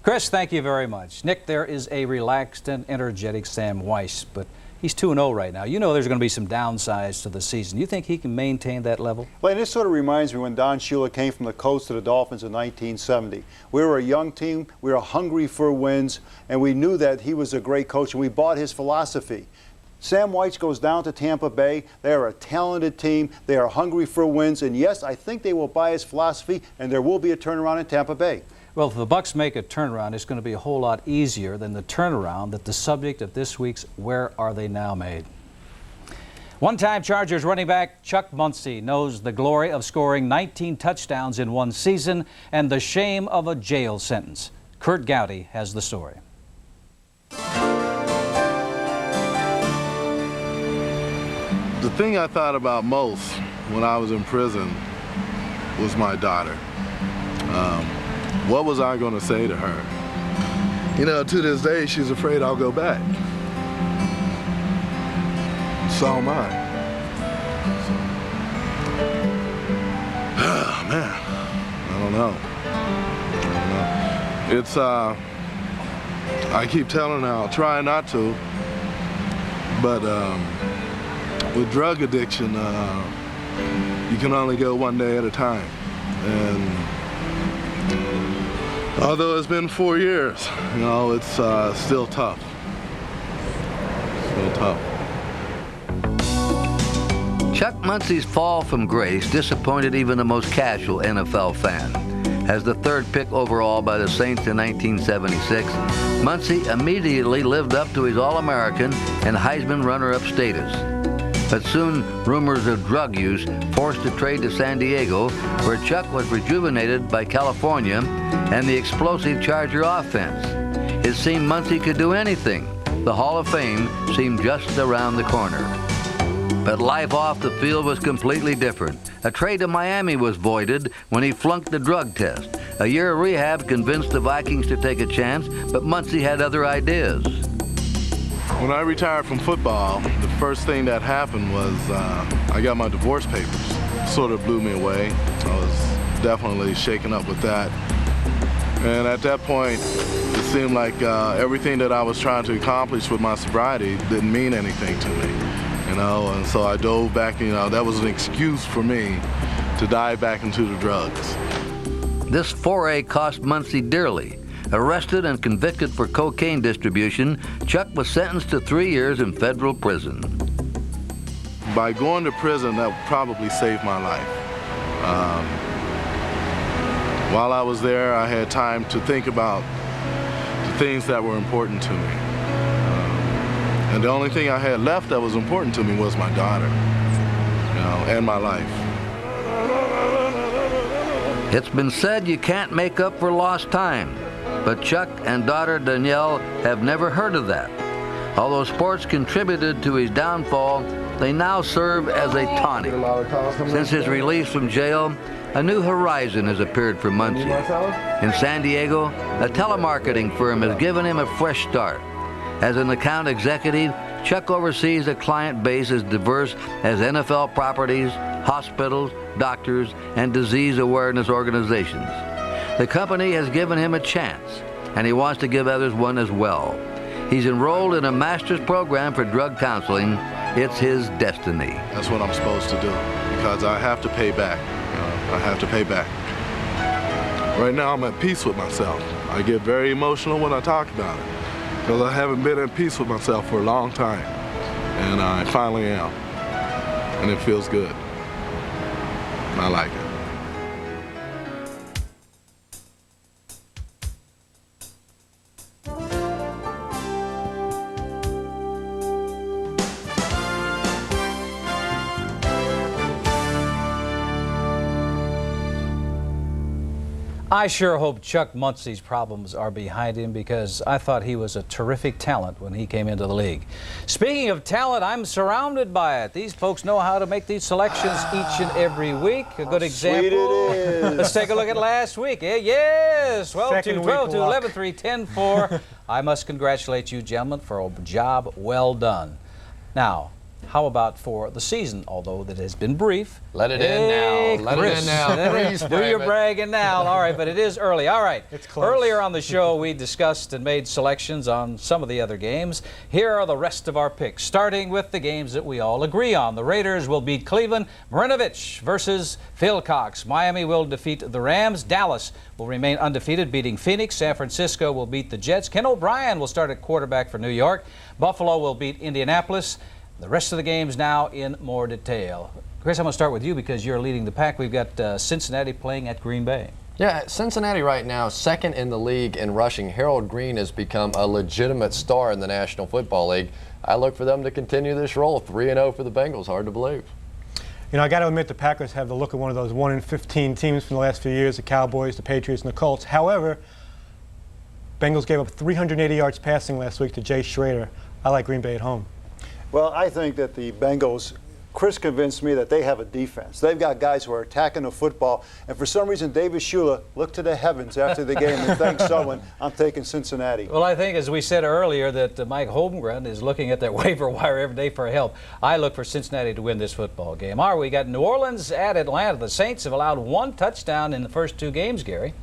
Chris, thank you very much. Nick, there is a relaxed and energetic Sam Wyche, but he's 2-0 right now. You know there's going to be some downsides to the season. You think he can maintain that level? Well, and this sort of reminds me when Don Shula came from the Colts to the Dolphins in 1970. We were a young team, we were hungry for wins, and we knew that he was a great coach, and we bought his philosophy. Sam Wyche goes down to Tampa Bay. They are a talented team. They are hungry for wins, and yes, I think they will buy his philosophy, and there will be a turnaround in Tampa Bay. Well, if the Bucs make a turnaround, it's going to be a whole lot easier than the turnaround that the subject of this week's Where Are They Now made. One-time Chargers running back Chuck Muncie knows the glory of scoring 19 touchdowns in one season and the shame of a jail sentence. Kurt Gowdy has the story. The thing I thought about most when I was in prison was my daughter. What was I going to say to her? You know, to this day, she's afraid I'll go back. So am I. Oh, man, I don't know. It's, I keep telling her I'll try not to, but with drug addiction, you can only go one day at a time. And although it's been 4 years, you know, it's still tough. Still tough. Chuck Muncie's fall from grace disappointed even the most casual NFL fan. As the third pick overall by the Saints in 1976, Muncie immediately lived up to his All-American and Heisman runner-up status. But soon, rumors of drug use forced a trade to San Diego, where Chuck was rejuvenated by California and the explosive Charger offense. It seemed Muncie could do anything. The Hall of Fame seemed just around the corner. But life off the field was completely different. A trade to Miami was voided when he flunked the drug test. A year of rehab convinced the Vikings to take a chance, but Muncie had other ideas. When I retired from football, the first thing that happened was I got my divorce papers. Sort of blew me away. I was definitely shaken up with that. And at that point, it seemed like everything that I was trying to accomplish with my sobriety didn't mean anything to me, you know, and so I dove back, you know, that was an excuse for me to dive back into the drugs. This foray cost Muncie dearly. Arrested and convicted for cocaine distribution, Chuck was sentenced to 3 years in federal prison. by going to prison, that would probably save my life. While I was there, I had time to think about the things that were important to me. And the only thing I had left that was important to me was my daughter, and my life. It's been said you can't make up for lost time, but Chuck and daughter Danielle have never heard of that. Although sports contributed to his downfall, they now serve as a tonic. Since his release from jail, a new horizon has appeared for Muncie. In San Diego, a telemarketing firm has given him a fresh start. As an account executive, Chuck oversees a client base as diverse as NFL properties, hospitals, doctors, and disease awareness organizations. The company has given him a chance, and he wants to give others one as well. He's enrolled in a master's program for drug counseling. It's his destiny. That's what I'm supposed to do, because I have to pay back. I have to pay back. Right now, I'm at peace with myself. I get very emotional when I talk about it, because I haven't been at peace with myself for a long time, and I finally am, and it feels good. I like it. I sure hope Chuck Muncie's problems are behind him, because I thought he was a terrific talent when he came into the league. Speaking of talent, I'm surrounded by it. These folks know how to make these selections each and every week. A good example. Sweet it is. Let's take a look at last week. Yes, 12-2, 12-2, 11-3, 10-4. I must congratulate you, gentlemen, for a job well done. Now, how about for the season, although that has been brief? Let it in now. Let it in now. Please, do your bragging now. All right, but it is early. All right. It's close. Earlier on the show, we discussed and made selections on some of the other games. Here are the rest of our picks, starting with the games that we all agree on. The Raiders will beat Cleveland. Marinovich versus Phil Cox. Miami will defeat the Rams. Dallas will remain undefeated, beating Phoenix. San Francisco will beat the Jets. Ken O'Brien will start at quarterback for New York. Buffalo will beat Indianapolis. The rest of the games now in more detail. Chris, I'm going to start with you because you're leading the pack. We've got Cincinnati playing at Green Bay. Yeah, Cincinnati right now, second in the league in rushing. Harold Green has become a legitimate star in the National Football League. I look for them to continue this role. 3-0 for the Bengals, hard to believe. You know, I got to admit the Packers have the look of one of those 1-in-15 teams from the last few years, the Cowboys, the Patriots, and the Colts. However, Bengals gave up 380 yards passing last week to Jay Schrader. I like Green Bay at home. Well, I think that the Bengals, Chris convinced me that they have a defense. They've got guys who are attacking the football, and for some reason, David Shula looked to the heavens after the game and thanked someone. I'm taking Cincinnati. Well, I think, as we said earlier, that Mike Holmgren is looking at that waiver wire every day for help. I look for Cincinnati to win this football game. All right, we got New Orleans at Atlanta. The Saints have allowed one touchdown in the first two games, Gary.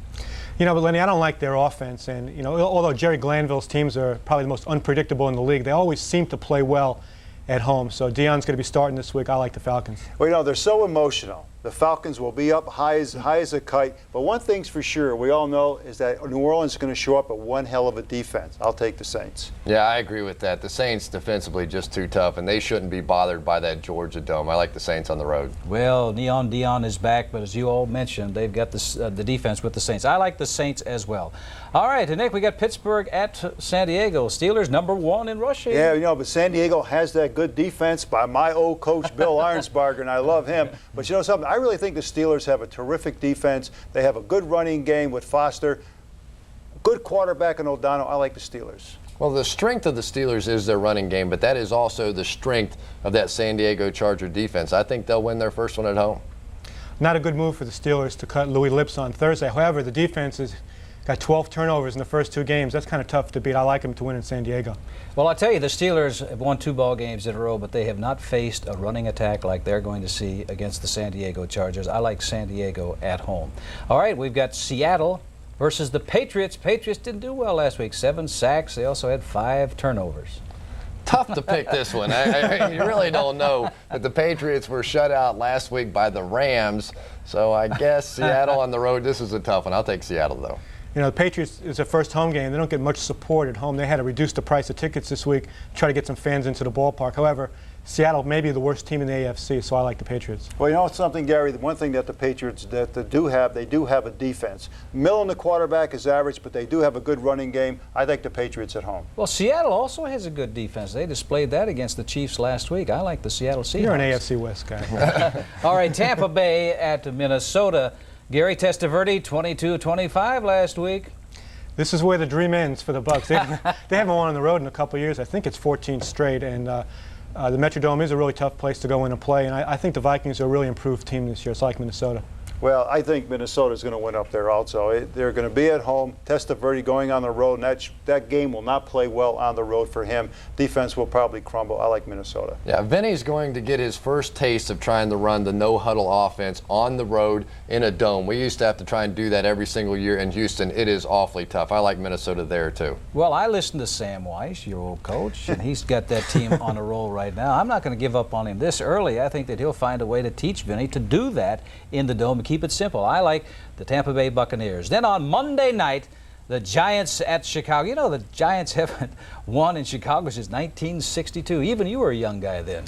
You know, but Lenny, I don't like their offense, and you know, although Jerry Glanville's teams are probably the most unpredictable in the league, they always seem to play well at home. So Deion's going to be starting this week. I like the Falcons. Well, you know, they're so emotional. The Falcons will be up high as a kite. But one thing's for sure, we all know, is that New Orleans is going to show up at one hell of a defense. I'll take the Saints. Yeah, I agree with that. The Saints defensively just too tough, and they shouldn't be bothered by that Georgia Dome. I like the Saints on the road. Well, Neon Deion is back, but as you all mentioned, they've got the defense with the Saints. I like the Saints as well. All right, and Nick, we got Pittsburgh at San Diego. Steelers #1 in rushing. Yeah, you know, but San Diego has that good defense by my old coach, Bill Ironsbarger, and I love him. But you know something? I really think the Steelers have a terrific defense. They have a good running game with Foster, good quarterback in O'Donnell. I like the Steelers. Well, the strength of the Steelers is their running game, but that is also the strength of that San Diego Charger defense. I think they'll win their first one at home. Not a good move for the Steelers to cut Louis Lips on Thursday. However, the defense has got 12 turnovers in the first two games. That's kind of tough to beat. I like them to win in San Diego. Well, I tell you, the Steelers have won 2 ball games in a row, but they have not faced a running attack like they're going to see against the San Diego Chargers. I like San Diego at home. All right, we've got Seattle versus the Patriots. Patriots didn't do well last week. 7 sacks. They also had 5 turnovers. Tough to pick this one. You really don't know. But the Patriots were shut out last week by the Rams. So I guess Seattle on the road, this is a tough one. I'll take Seattle, though. You know, the Patriots is their first home game. They don't get much support at home. They had to reduce the price of tickets this week to try to get some fans into the ballpark. However, Seattle may be the worst team in the AFC, so I like the Patriots. Well, you know something, Gary? The one thing that the Patriots they do have a defense. Millen, the quarterback, is average, but they do have a good running game. I like the Patriots at home. Well, Seattle also has a good defense. They displayed that against the Chiefs last week. I like the Seattle Seahawks. You're an AFC West guy. All right, Tampa Bay at Minnesota. Gary Testaverde, 22-25 last week. This is where the dream ends for the Bucs. They haven't won on the road in a couple of years. I think it's 14 straight, and the Metrodome is a really tough place to go in and play, and I think the Vikings are a really improved team this year. It's like Minnesota. Well, I think Minnesota's going to win up there also. They're going to be at home. Testaverde going on the road, and that game will not play well on the road for him. Defense will probably crumble. I like Minnesota. Yeah, Vinny's going to get his first taste of trying to run the no-huddle offense on the road in a dome. We used to have to try and do that every single year in Houston. It is awfully tough. I like Minnesota there, too. Well, I listened to Sam Wyche, your old coach, and he's got that team on a roll right now. I'm not going to give up on him this early. I think that he'll find a way to teach Vinny to do that in the dome and keep it simple. I like the Tampa Bay Buccaneers. Then on Monday night, the Giants at Chicago. You know, the Giants haven't won in Chicago since 1962. Even you were a young guy then.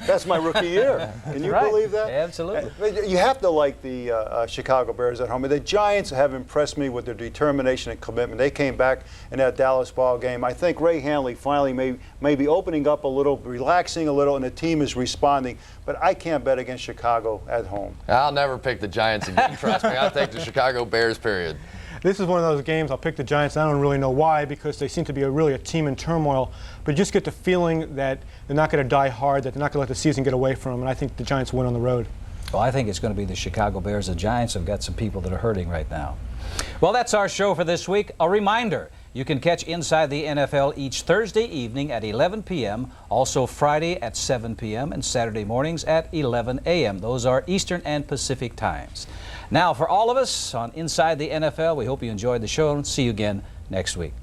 That's my rookie year. Can you believe that? Absolutely. You have to like the Chicago Bears at home. The Giants have impressed me with their determination and commitment. They came back in that Dallas ball game. I think Ray Handley finally may be opening up a little, relaxing a little, and the team is responding. But I can't bet against Chicago at home. I'll never pick the Giants again. Trust me. I'll take the Chicago Bears, period. This is one of those games I'll pick the Giants. I don't really know why, because they seem to be really a team in turmoil. But you just get the feeling that they're not going to die hard, that they're not going to let the season get away from them. And I think the Giants win on the road. Well, I think it's going to be the Chicago Bears. The Giants have got some people that are hurting right now. Well, that's our show for this week. A reminder, you can catch Inside the NFL each Thursday evening at 11 p.m., also Friday at 7 p.m., and Saturday mornings at 11 a.m. Those are Eastern and Pacific times. Now, for all of us on Inside the NFL, we hope you enjoyed the show and see you again next week.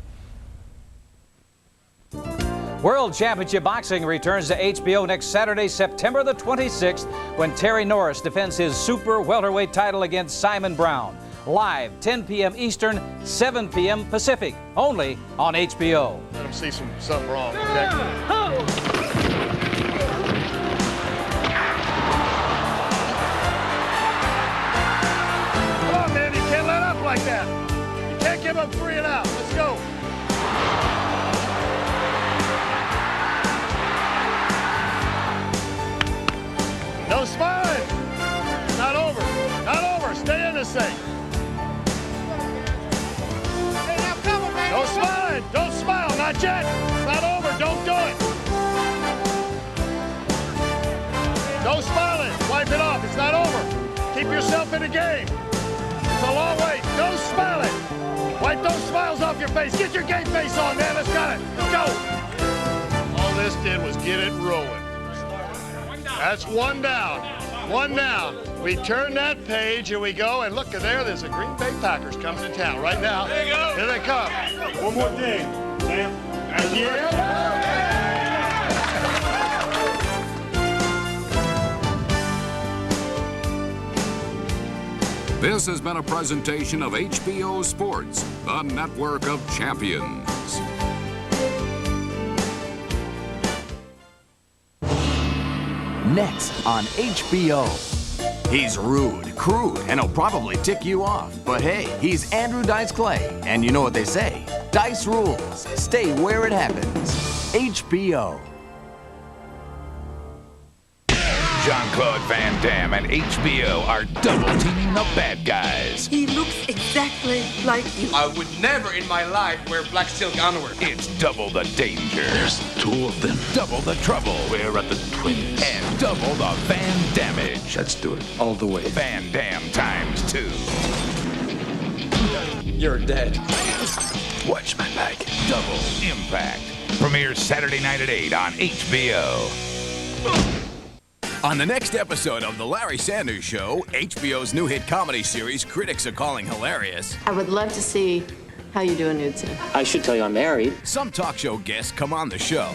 World Championship Boxing returns to HBO next Saturday, September the 26th, when Terry Norris defends his super welterweight title against Simon Brown. Live, 10 p.m. Eastern, 7 p.m. Pacific, only on HBO. Let them see something wrong. Okay? Come on, man, you can't let up like that. You can't give up 3 and out. Let's go. No smiling. Not over. Not over. Stay in this thing. No smiling. Don't smile. Not yet. It's not over. Don't do it. No smiling. Wipe it off. It's not over. Keep yourself in the game. It's a long way. No smiling. Wipe those smiles off your face. Get your game face on, man. Let's got it. Let's go. All this did was get it rolling. That's 1 down. 1 down. We turn that page, here we go, and look, there's a Green Bay Packers coming to town right now. There you go. Here they come. One more thing, Sam. Yeah. This has been a presentation of HBO Sports, the network of champions. Next on HBO. He's rude, crude, and he'll probably tick you off. But hey, he's Andrew Dice Clay, and you know what they say. Dice rules. Stay where it happens. HBO. Jean-Claude Van Damme and HBO are double-teaming the bad guys. He looks exactly like you. I would never in my life wear black silk underwear. It's double the danger. There's 2 of them. Double the trouble. Where are the twins? And double the Van Damage. Let's do it all the way. Van Damme times 2. You're dead. Watch my back. Double Impact. Premieres Saturday night at 8 on HBO. On the next episode of The Larry Sanders Show, HBO's new hit comedy series critics are calling hilarious. I would love to see how you do a nude scene. I should tell you I'm married. Some talk show guests come on the show.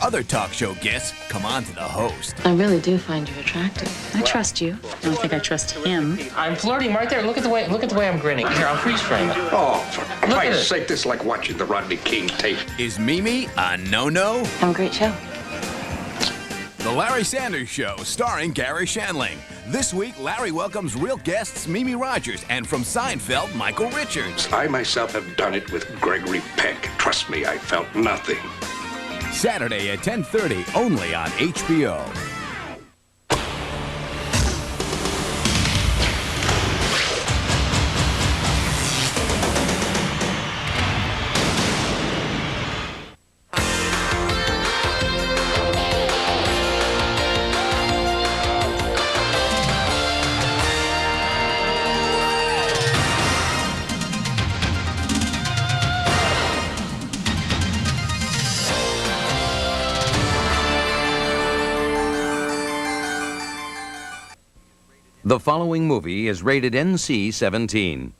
other talk show guests come on to the host. I really do find you attractive. I trust you. I don't think I trust him. I'm flirting right there. Look at the way I'm grinning. Here, I'll freeze frame it. Oh, for Christ's sake, this is like watching the Rodney King tape. Is Mimi a no-no? Have a great show. The Larry Sanders Show, starring Gary Shandling. This week, Larry welcomes real guests Mimi Rogers and from Seinfeld, Michael Richards. I myself have done it with Gregory Peck. Trust me, I felt nothing. Saturday at 10:30, only on HBO. The following movie is rated NC-17.